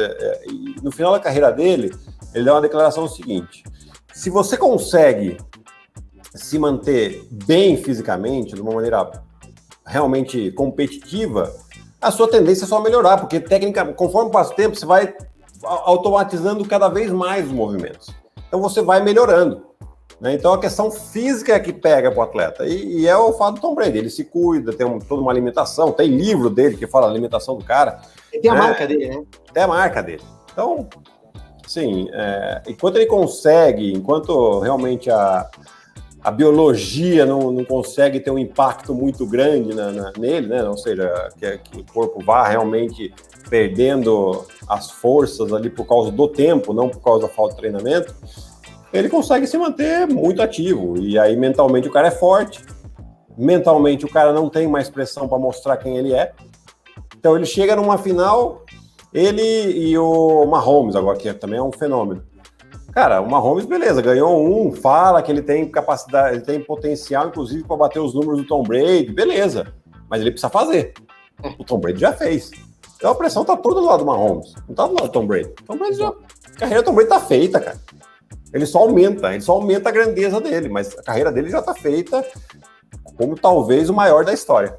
e no final da carreira dele, ele deu uma declaração seguinte: se você consegue se manter bem fisicamente, de uma maneira realmente competitiva, a sua tendência é só melhorar, porque técnica, conforme passa o tempo, você vai automatizando cada vez mais os movimentos. Então você vai melhorando. Então a questão física é que pega para o atleta, e é o fato do Tom Brady, ele se cuida, tem toda uma alimentação, tem livro dele que fala a alimentação do cara. Tem a marca dele, né? Tem a marca dele. Então, assim, enquanto ele consegue, enquanto realmente a biologia não consegue ter um impacto muito grande nele, né? Ou seja, que o corpo vá realmente perdendo as forças ali por causa do tempo, não por causa da falta de treinamento, ele consegue se manter muito ativo, e aí mentalmente o cara é forte, mentalmente o cara não tem mais pressão para mostrar quem ele é, então ele chega numa final, ele e o Mahomes agora, que também é um fenômeno. Cara, o Mahomes, beleza, ganhou fala que ele tem capacidade, ele tem potencial, inclusive, para bater os números do Tom Brady, beleza, mas ele precisa fazer. O Tom Brady já fez. Então a pressão tá toda do lado do Mahomes, não tá do lado do Tom Brady. A carreira do Tom Brady tá feita, cara. Ele só aumenta a grandeza dele, mas a carreira dele já está feita como talvez o maior da história.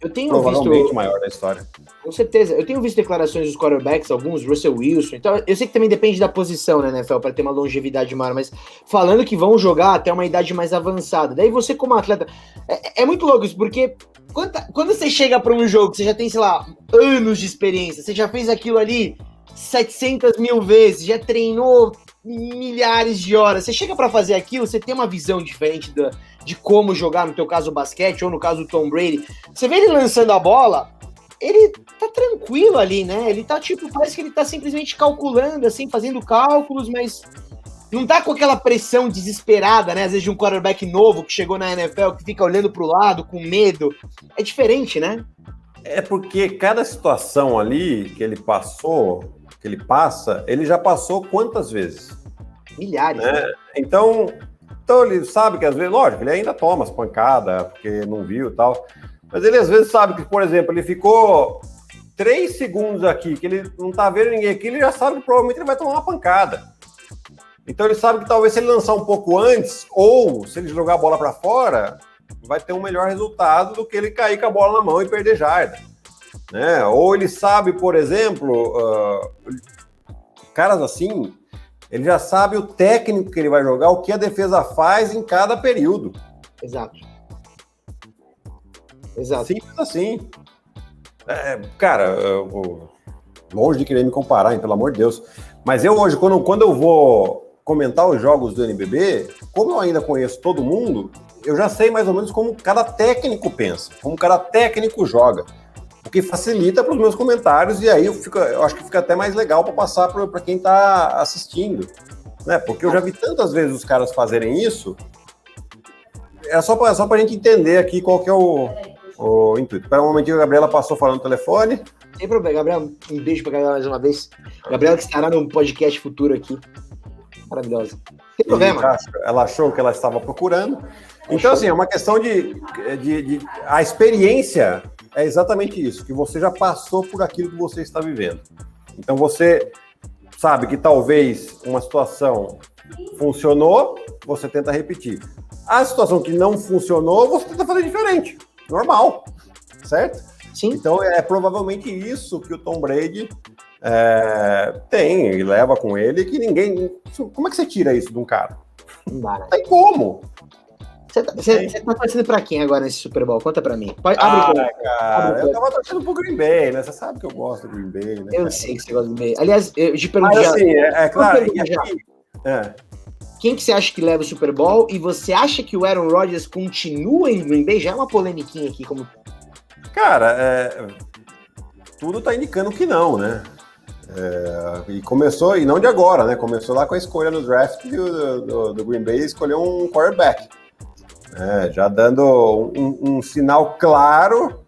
Eu tenho provavelmente visto... o maior da história. Com certeza. Eu tenho visto declarações dos quarterbacks, alguns, Russell Wilson, então eu sei que também depende da posição, né, NFL, para ter uma longevidade maior, mas falando que vão jogar até uma idade mais avançada. Daí você, como atleta, é muito louco isso, porque quando você chega para um jogo, você já tem, sei lá, anos de experiência, você já fez aquilo ali 700 mil vezes, já treinou milhares de horas, você chega para fazer aquilo, você tem uma visão diferente de como jogar, no teu caso o basquete, ou no caso o Tom Brady, você vê ele lançando a bola, ele tá tranquilo ali, né? Ele tá tipo, parece que ele tá simplesmente calculando, assim, fazendo cálculos, mas não tá com aquela pressão desesperada, né? Às vezes de um quarterback novo que chegou na NFL, que fica olhando pro lado com medo. É diferente, né? É porque cada situação ali que ele passou, que ele passa, ele já passou quantas vezes? Milhares, né? Então ele sabe que às vezes, lógico, ele ainda toma as pancadas, porque não viu e tal, mas ele às vezes sabe que, por exemplo, ele ficou 3 segundos aqui, que ele não tá vendo ninguém aqui, ele já sabe que provavelmente ele vai tomar uma pancada. Então ele sabe que talvez se ele lançar um pouco antes, ou se ele jogar a bola para fora, vai ter um melhor resultado do que ele cair com a bola na mão e perder jarda. Né? Ou ele sabe, por exemplo, caras assim, ele já sabe o técnico que ele vai jogar, o que a defesa faz em cada período. Exato. Simples assim. Cara, longe de querer me comparar, hein, pelo amor de Deus. Mas eu hoje, quando eu vou comentar os jogos do NBB, como eu ainda conheço todo mundo, eu já sei mais ou menos como cada técnico pensa, como cada técnico joga. O que facilita para os meus comentários, e aí eu acho que fica até mais legal para passar para quem está assistindo. Né? Porque eu já vi tantas vezes os caras fazerem isso. É só para a gente entender aqui qual que é o intuito. Espera um momentinho, a Gabriela passou falando no telefone. Sem problema, Gabriela. Um beijo para Gabriela mais uma vez. Gabriela que estará no podcast futuro aqui. Maravilhosa. Sem problema. Ela achou que ela estava procurando. Então, assim, é uma questão de a experiência é exatamente isso, que você já passou por aquilo que você está vivendo. Então, você sabe que talvez uma situação funcionou, você tenta repetir. A situação que não funcionou, você tenta fazer diferente. Normal, certo? Sim. Então, é provavelmente isso que o Tom Brady tem e leva com ele, que ninguém... Como é que você tira isso de um cara? Não dá, né? Não tem como. Você tá torcendo pra quem agora nesse Super Bowl? Conta pra mim. Cara, eu tava torcendo pro Green Bay, né? Você sabe que eu gosto do Green Bay, né? Eu sei que você gosta do Green Bay. Aliás, eu te pergunto Mas já... assim, claro... Quem que você acha que leva o Super Bowl? E você acha que o Aaron Rodgers continua em Green Bay? Já é uma polemiquinha aqui. Como... Cara, tudo tá indicando que não, né? E começou, e não de agora, né? Começou lá com a escolha no draft do Green Bay, escolheu um quarterback. Já dando um sinal claro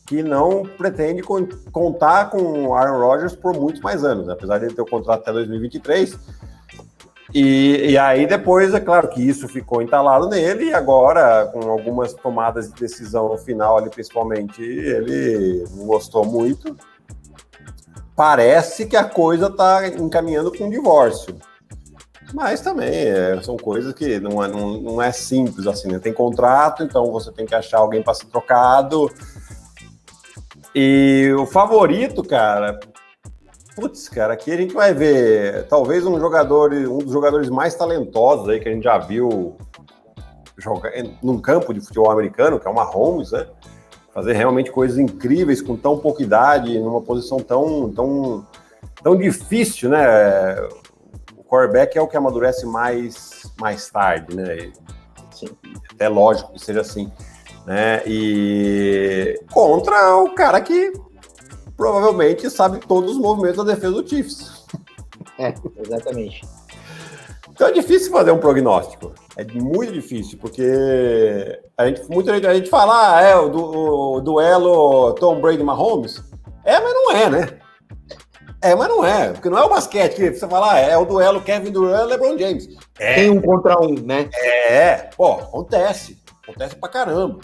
que não pretende contar com o Aaron Rodgers por muitos mais anos, né? Apesar de ele ter o contrato até 2023. E aí depois, é claro que isso ficou entalado nele, e agora, com algumas tomadas de decisão no final ali, principalmente, ele não gostou muito. Parece que a coisa está encaminhando para um divórcio. Mas também são coisas que não é simples assim, né? Tem contrato, então você tem que achar alguém para ser trocado. E o favorito, cara... Putz, cara, aqui a gente vai ver talvez um dos jogadores mais talentosos aí que a gente já viu jogar num campo de futebol americano, que é o Mahomes, né? Fazer realmente coisas incríveis com tão pouca idade, numa posição tão difícil, né? O quarterback é o que amadurece mais tarde, né? Sim. É lógico que seja assim, né? E contra o cara que provavelmente sabe todos os movimentos da defesa do Chiefs. Exatamente. Então é difícil fazer um prognóstico. É muito difícil, porque muita gente fala, o duelo Tom Brady e Mahomes. Mas não é, né? Mas não é, porque não é o basquete que você fala, é o duelo Kevin Durant e LeBron James. Tem um contra um, né? Acontece pra caramba.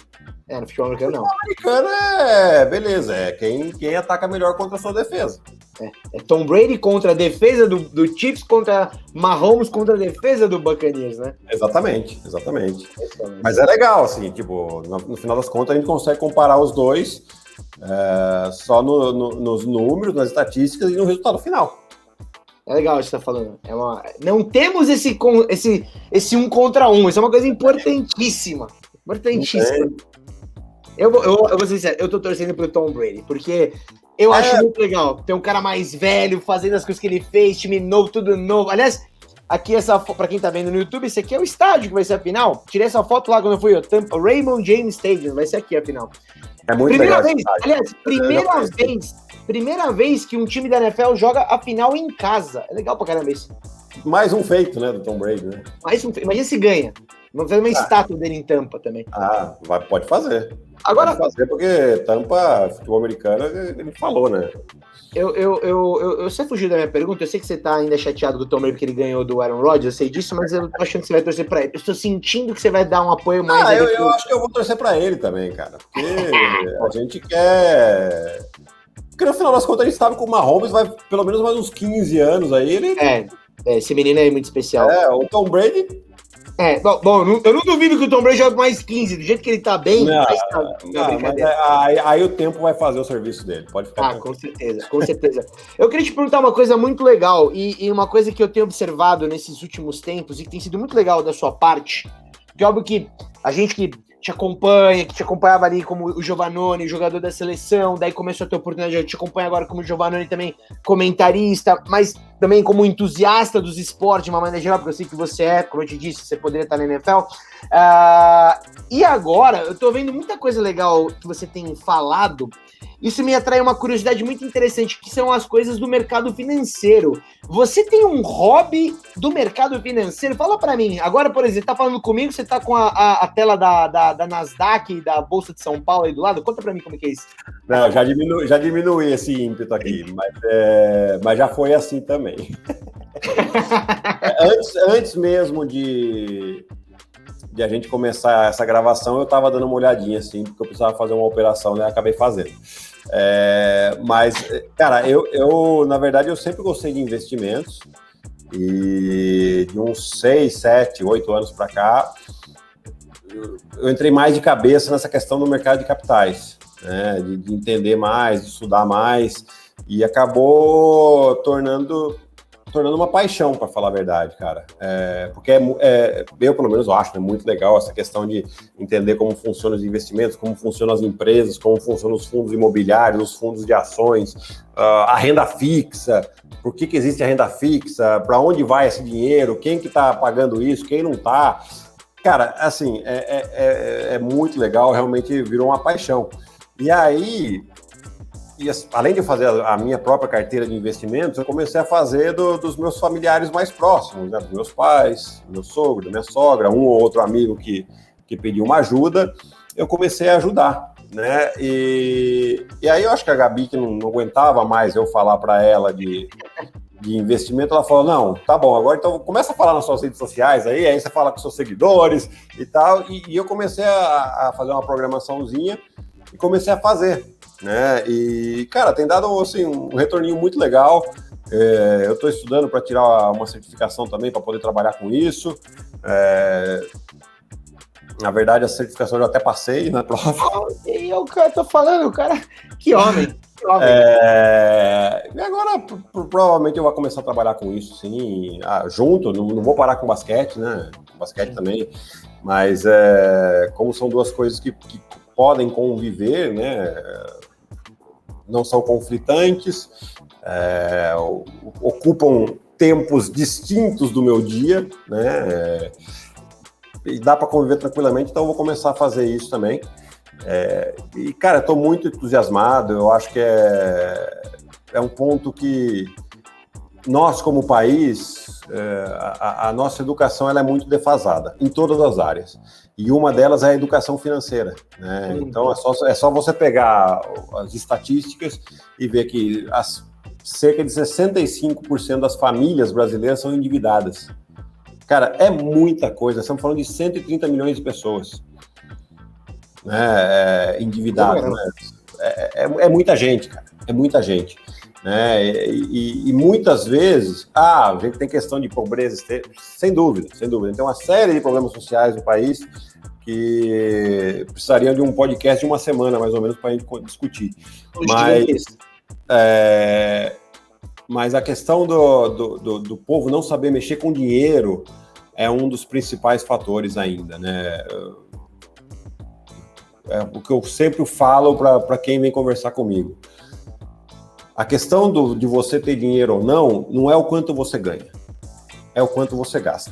No futebol americano não. No futebol americano beleza, quem ataca melhor contra a sua defesa. É Tom Brady contra a defesa do Chiefs, contra Mahomes contra a defesa do Buccaneers, né? Exatamente. Mas é legal, assim, tipo, no final das contas a gente consegue comparar os dois só nos números, nas estatísticas e no resultado final. É legal isso que você tá falando. Não temos esse um contra um, isso é uma coisa importantíssima. Eu vou ser sincero, eu tô torcendo pro Tom Brady, porque eu acho muito legal ter um cara mais velho fazendo as coisas que ele fez, time novo, tudo novo. Aliás, aqui essa para quem tá vendo no YouTube, esse aqui é o estádio que vai ser a final. Tirei essa foto lá quando eu fui, o Raymond James Stadium, vai ser aqui a final. É muito primeira legal. Vez, aliás, primeira vez que um time da NFL joga a final em casa. É legal pra caramba isso. Mais um feito, né, do Tom Brady, né? Imagina se ganha. Vamos fazer uma estátua dele em Tampa também. Pode fazer. Agora, pode fazer, porque Tampa, futebol americano, ele falou, né? Você fugiu da minha pergunta, eu sei que você tá ainda chateado com o Tom Brady porque ele ganhou do Aaron Rodgers, eu sei disso, mas eu tô achando que você vai torcer pra ele. Eu estou sentindo que você vai dar um apoio mais... Eu acho que eu vou torcer pra ele também, cara. Porque a gente quer... Porque no final das contas a gente sabe que o Mahomes vai pelo menos mais uns 15 anos aí. Esse menino é muito especial. O Tom Brady... eu não duvido que o Tom Brady jogue mais 15, do jeito que ele tá bem. Aí o tempo vai fazer o serviço dele, pode ficar. Com certeza. Eu queria te perguntar uma coisa muito legal, e uma coisa que eu tenho observado nesses últimos tempos, e que tem sido muito legal da sua parte, que é óbvio que a gente que te acompanha, que te acompanhava ali como o Giovannone, jogador da seleção, daí começou a ter a oportunidade de te acompanhar agora como o Giovannone também comentarista, mas também como entusiasta dos esportes de uma maneira geral, porque eu sei que você é, como eu te disse, você poderia estar na NFL. E agora, eu tô vendo muita coisa legal que você tem falado. Isso me atrai uma curiosidade muito interessante, que são as coisas do mercado financeiro. Você tem um hobby do mercado financeiro? Fala pra mim. Agora, por exemplo, você tá falando comigo, você tá com a tela da Nasdaq e da Bolsa de São Paulo aí do lado? Conta pra mim como é que é isso. Não, já diminui esse ímpeto aqui, mas já foi assim também. Antes mesmo de a gente começar essa gravação, eu estava dando uma olhadinha, assim, porque eu precisava fazer uma operação, né? Acabei fazendo. Mas, cara, eu, na verdade, eu sempre gostei de investimentos, e de uns 6, 7, 8 anos para cá, eu entrei mais de cabeça nessa questão do mercado de capitais, né? De entender mais, de estudar mais, e acabou tornando uma paixão, para falar a verdade, cara. Porque eu, pelo menos, acho muito legal essa questão de entender como funcionam os investimentos, como funcionam as empresas, como funcionam os fundos imobiliários, os fundos de ações, a renda fixa, por que existe a renda fixa, para onde vai esse dinheiro, quem que está pagando isso, quem não está. Cara, assim, é muito legal, realmente virou uma paixão. E aí... além de fazer a minha própria carteira de investimentos, eu comecei a fazer dos meus familiares mais próximos, né? Dos meus pais, do meu sogro, da minha sogra, um ou outro amigo que pediu uma ajuda, eu comecei a ajudar, né? E aí eu acho que a Gabi, que não aguentava mais eu falar para ela de investimento, ela falou, não, tá bom, agora então começa a falar nas suas redes sociais aí você fala com seus seguidores e tal, e eu comecei a fazer uma programaçãozinha e comecei a fazer, né? E, cara, tem dado assim, um retorninho muito legal. Eu estou estudando para tirar uma certificação também, para poder trabalhar com isso. Na verdade, a certificação eu até passei na prova. E eu tô falando, cara, que homem. E agora, provavelmente, eu vou começar a trabalhar com isso, sim, junto. Não vou parar com basquete, né? Basquete também. Mas, como são duas coisas que podem conviver, né? Não são conflitantes, ocupam tempos distintos do meu dia, né? E dá para conviver tranquilamente, então eu vou começar a fazer isso também. E, cara, estou muito entusiasmado, eu acho que é um ponto que nós, como país, a nossa educação ela é muito defasada, em todas as áreas. E uma delas é a educação financeira, né? Então é só você pegar as estatísticas e ver que cerca de 65% das famílias brasileiras são endividadas. Cara, é muita coisa, estamos falando de 130 milhões de pessoas, né, endividadas. Né? É muita gente, cara, é muita gente. Né? E muitas vezes, a gente tem questão de pobreza, sem dúvida. Tem uma série de problemas sociais no país que precisariam de um podcast de uma semana, mais ou menos, para a gente discutir. Mas a questão do povo não saber mexer com dinheiro é um dos principais fatores ainda, né? É o que eu sempre falo para quem vem conversar comigo. A questão de você ter dinheiro ou não é o quanto você ganha. é o quanto você gasta.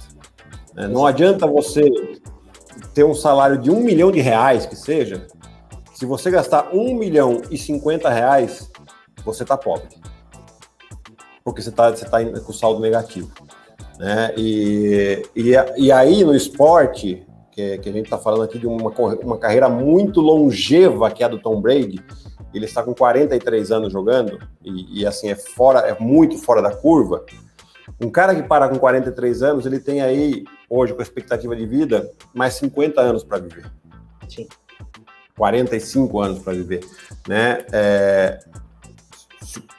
Não adianta você ter um salário de R$1 milhão, que seja, se você gastar R$1.050.000, você está pobre. Porque você tá com saldo negativo. Né? E aí, no esporte, que a gente está falando aqui de uma carreira muito longeva, que é a do Tom Brady, ele está com 43 anos jogando, e assim, é muito fora da curva. Um cara que para com 43 anos, ele tem aí, hoje, com a expectativa de vida, mais 50 anos para viver. Sim. 45 anos para viver, né?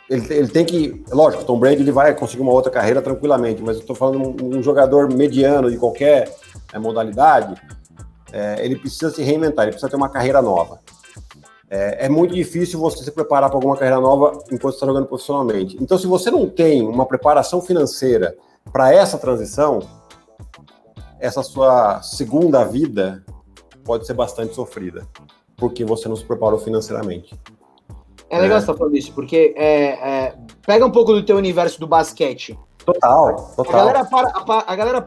Ele tem que... Lógico, o Tom Brady ele vai conseguir uma outra carreira tranquilamente, mas eu estou falando de um jogador mediano de qualquer modalidade, ele precisa se reinventar, ele precisa ter uma carreira nova. É muito difícil você se preparar para alguma carreira nova enquanto está jogando profissionalmente. Então, se você não tem uma preparação financeira para essa transição, essa sua segunda vida pode ser bastante sofrida, porque você não se preparou financeiramente. É legal você estar falando isso, porque pega um pouco do teu universo do basquete. Total. A galera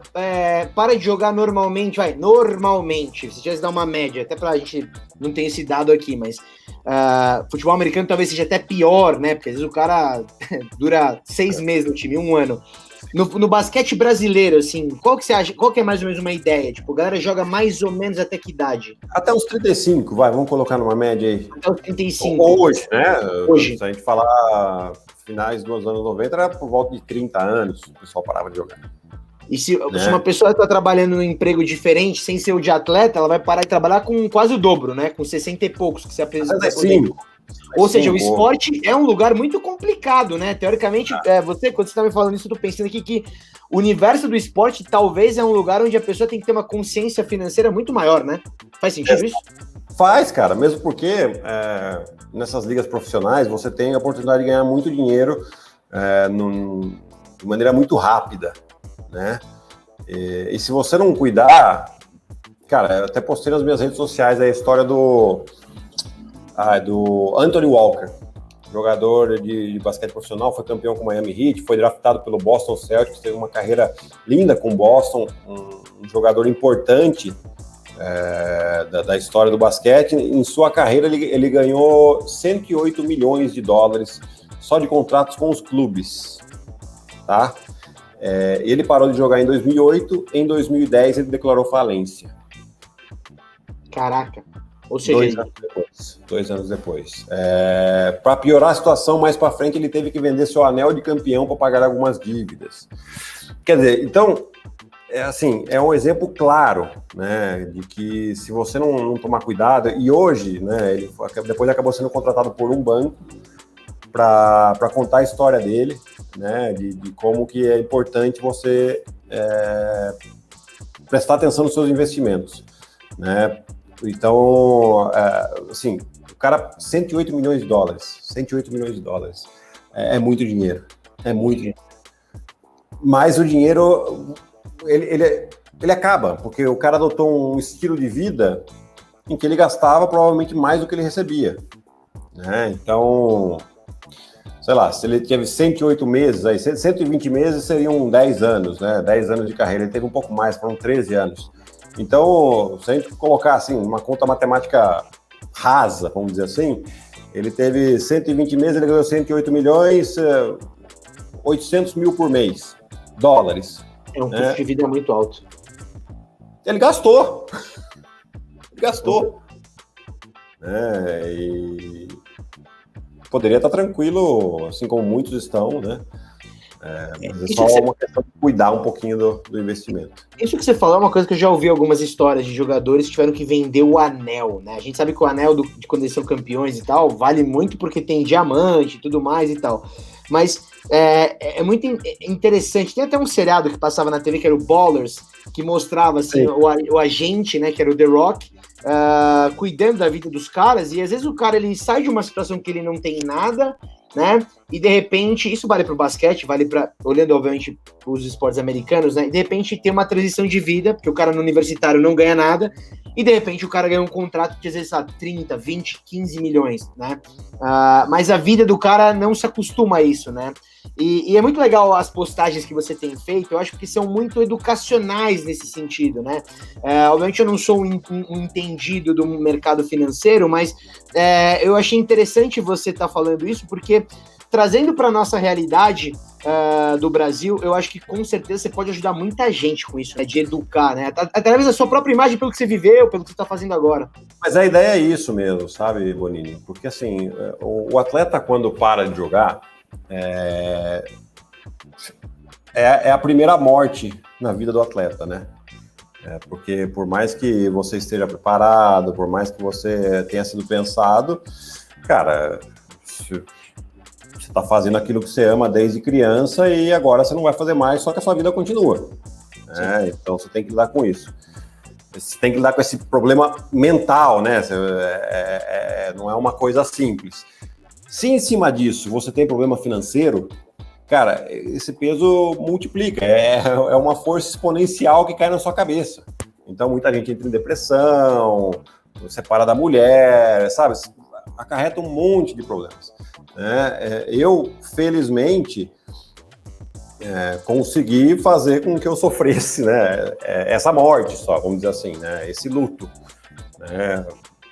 para de jogar normalmente, normalmente, se tivesse dar uma média, até pra gente não ter esse dado aqui, mas futebol americano talvez seja até pior, né, porque às vezes o cara dura 6 meses no time, 1 ano. No basquete brasileiro, assim, qual que você acha, qual que é mais ou menos uma ideia? Tipo, a galera joga mais ou menos até que idade? Até os 35, vamos colocar numa média aí. Até os 35. Hoje, né? Hoje. Se a gente falar finais dos anos 90, era por volta de 30 anos o pessoal parava de jogar. E se uma pessoa está trabalhando num emprego diferente, sem ser o de atleta, ela vai parar de trabalhar com quase o dobro, né? Com 60 e poucos que se apresenta. Ou seja, o esporte é um lugar muito complicado, né? Teoricamente, quando você está me falando isso, eu tô pensando aqui que o universo do esporte talvez é um lugar onde a pessoa tem que ter uma consciência financeira muito maior, né? Faz sentido isso? Faz, cara, mesmo porque nessas ligas profissionais você tem a oportunidade de ganhar muito dinheiro de maneira muito rápida, né? E se você não cuidar, cara, eu até postei nas minhas redes sociais a história do Anthony Walker, jogador de basquete profissional, foi campeão com o Miami Heat, foi draftado pelo Boston Celtics, teve uma carreira linda com o Boston, um jogador importante da história do basquete. Em sua carreira ele ganhou $108 milhões só de contratos com os clubes, tá? Ele parou de jogar em 2008, em 2010 ele declarou falência. Caraca. Ou seja, 2 anos depois. Para piorar a situação, mais para frente ele teve que vender seu anel de campeão para pagar algumas dívidas. Quer dizer, então, é um exemplo claro, né, de que se você não tomar cuidado, e hoje, né, depois acabou sendo contratado por um banco para contar a história dele, né, de como que é importante você prestar atenção nos seus investimentos, né. Então, assim, o cara, $108 milhões, $108 milhões, é muito dinheiro, mas o dinheiro, ele acaba, porque o cara adotou um estilo de vida em que ele gastava provavelmente mais do que ele recebia, né? Então, sei lá, se ele teve 108 meses, aí 120 meses seriam 10 anos, né? 10 anos de carreira, ele teve um pouco mais, foram 13 anos. Então, se a gente colocar assim, uma conta matemática rasa, vamos dizer assim, ele teve 120 meses, ele ganhou 108 milhões, 800 mil por mês, dólares. É um custo de vida muito alto. Ele gastou. E poderia estar tranquilo, assim como muitos estão, né? Mas é só uma questão de cuidar um pouquinho do investimento. Isso que você falou é uma coisa que eu já ouvi algumas histórias de jogadores que tiveram que vender o anel, né? A gente sabe que o anel de quando eles são campeões e tal, vale muito porque tem diamante e tudo mais e tal. Mas é muito interessante. Tem até um seriado que passava na TV que era o Ballers, que mostrava assim, o agente, né, que era o The Rock, cuidando da vida dos caras, e às vezes o cara ele sai de uma situação que ele não tem nada, né? e de repente, isso vale para o basquete, vale para, olhando obviamente os esportes americanos, né? E de repente tem uma transição de vida, porque o cara no universitário não ganha nada, e de repente o cara ganha um contrato de, às vezes, 30, 20, 15 milhões, né? Mas a vida do cara não se acostuma a isso, né? E é muito legal as postagens que você tem feito, eu acho que são muito educacionais nesse sentido, né? Obviamente eu não sou um entendido do mercado financeiro, mas eu achei interessante você estar falando isso, porque trazendo para a nossa realidade do Brasil, eu acho que com certeza você pode ajudar muita gente com isso, né? De educar, né? Através da sua própria imagem, pelo que você viveu, pelo que você está fazendo agora. Mas a ideia é isso mesmo, sabe, Bonini? Porque assim, o atleta quando para de jogar, é a primeira morte na vida do atleta, né? Porque por mais que você esteja preparado, por mais que você tenha sido pensado, cara, você está fazendo aquilo que você ama desde criança e agora você não vai fazer mais, só que a sua vida continua. Então você tem que lidar com isso. Você tem que lidar com esse problema mental, né? Não é uma coisa simples. Se em cima disso você tem problema financeiro, cara, esse peso multiplica, é uma força exponencial que cai na sua cabeça. Então muita gente entra em depressão, separa da mulher, sabe? Acarreta um monte de problemas. Eu, felizmente, consegui fazer com que eu sofresse, né? Essa morte só, vamos dizer assim, né? Esse luto.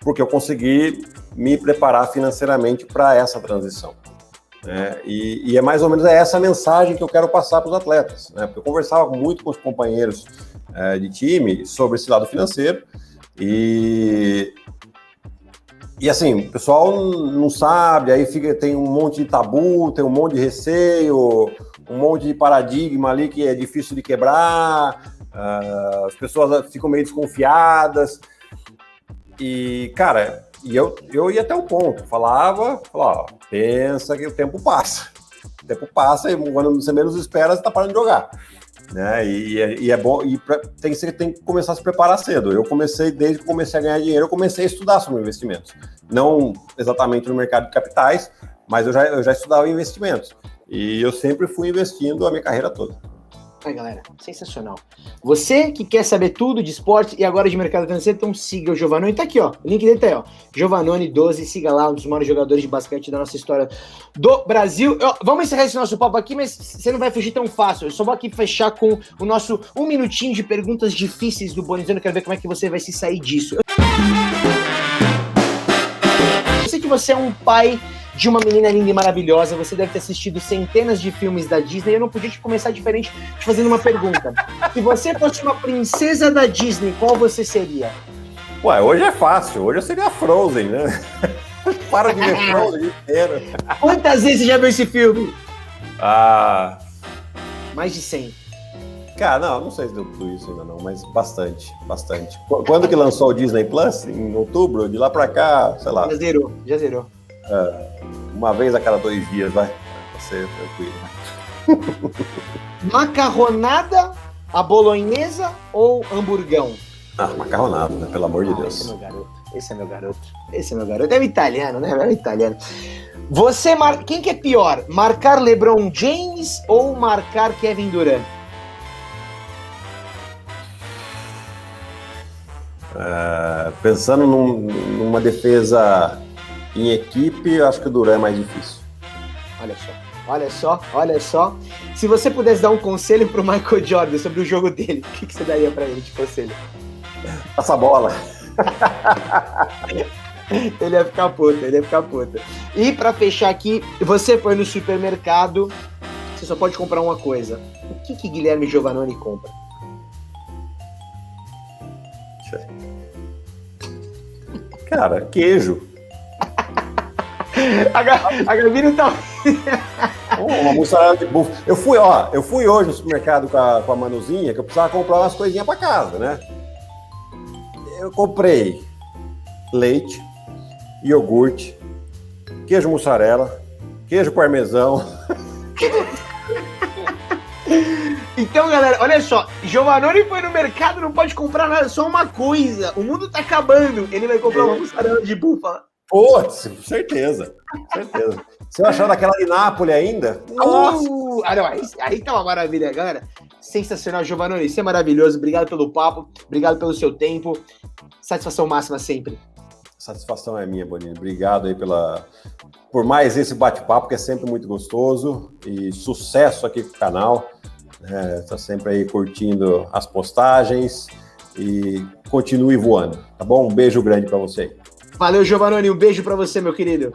Porque eu consegui me preparar financeiramente para essa transição. E é mais ou menos essa mensagem que eu quero passar para os atletas, né? Porque eu conversava muito com os companheiros de time sobre esse lado financeiro e assim, o pessoal não sabe, aí tem um monte de tabu, tem um monte de receio, um monte de paradigma ali que é difícil de quebrar, as pessoas ficam meio desconfiadas e, cara, eu ia até o ponto, falava, ó, pensa que o tempo passa e quando você menos espera, você tá parando de jogar, né? E é bom, tem que começar a se preparar cedo. Eu comecei, desde que comecei a ganhar dinheiro, eu comecei a estudar sobre investimentos, não exatamente no mercado de capitais, mas eu já estudava investimentos e eu sempre fui investindo a minha carreira toda. Aí, galera, sensacional. Você que quer saber tudo de esporte e agora de mercado financeiro, então siga o Giovannone. Tá aqui, ó. O link dele tá aí, ó. Giovannone12, siga lá, um dos maiores jogadores de basquete da nossa história do Brasil. Vamos encerrar esse nosso papo aqui, mas você não vai fugir tão fácil. Eu só vou aqui fechar com o nosso 1 minutinho de perguntas difíceis do Bonizano. Eu quero ver como é que você vai se sair disso. Eu sei que você é um pai de uma menina linda e maravilhosa, você deve ter assistido centenas de filmes da Disney, eu não podia te começar diferente te fazendo uma pergunta. Se você fosse uma princesa da Disney, qual você seria? Ué, hoje é fácil, hoje eu seria a Frozen, né? Para de ver Frozen inteiro. Quantas vezes você já viu esse filme? Mais de 100. Cara, não sei se deu tudo isso ainda não, mas bastante. Quando que lançou o Disney Plus? Em outubro? De lá pra cá, sei lá. Já zerou. Uma vez a cada 2 dias, vai ser tranquilo. Macarronada, a bolonhesa ou hamburgão? Macarronada, né? Pelo amor de Deus. Esse é meu garoto. É italiano, né? É italiano. Quem que é pior? Marcar LeBron James ou marcar Kevin Durant? Pensando numa defesa em equipe, eu acho que o Durant é mais difícil. Olha só. Se você pudesse dar um conselho pro Michael Jordan sobre o jogo dele, o que você daria pra ele de conselho? Passa a bola. Ele ia ficar puto. E pra fechar aqui, você foi no supermercado, você só pode comprar uma coisa. O que Guilherme Giovannone compra? Cara, queijo. A Gabi não tá... Uma mussarela de búfalo. Eu fui hoje no supermercado com a Manuzinha, que eu precisava comprar umas coisinhas pra casa, né? Eu comprei leite, iogurte, queijo mussarela, queijo parmesão. Então, galera, olha só, Giovannone foi no mercado, não pode comprar nada, só uma coisa. O mundo tá acabando. Ele vai comprar uma mussarela de búfala. Pô, certeza. Se eu achar daquela de Nápoles ainda, Nossa! Não, aí tá uma maravilha, galera. Sensacional, Giovannone, isso é maravilhoso. Obrigado pelo papo, obrigado pelo seu tempo. Satisfação máxima sempre. Satisfação é minha, Bonini. Obrigado aí por mais esse bate-papo, que é sempre muito gostoso. E sucesso aqui pro canal. Tá sempre aí curtindo as postagens. E continue voando, tá bom? Um beijo grande para você. Valeu, Giovannone. Um beijo para você, meu querido.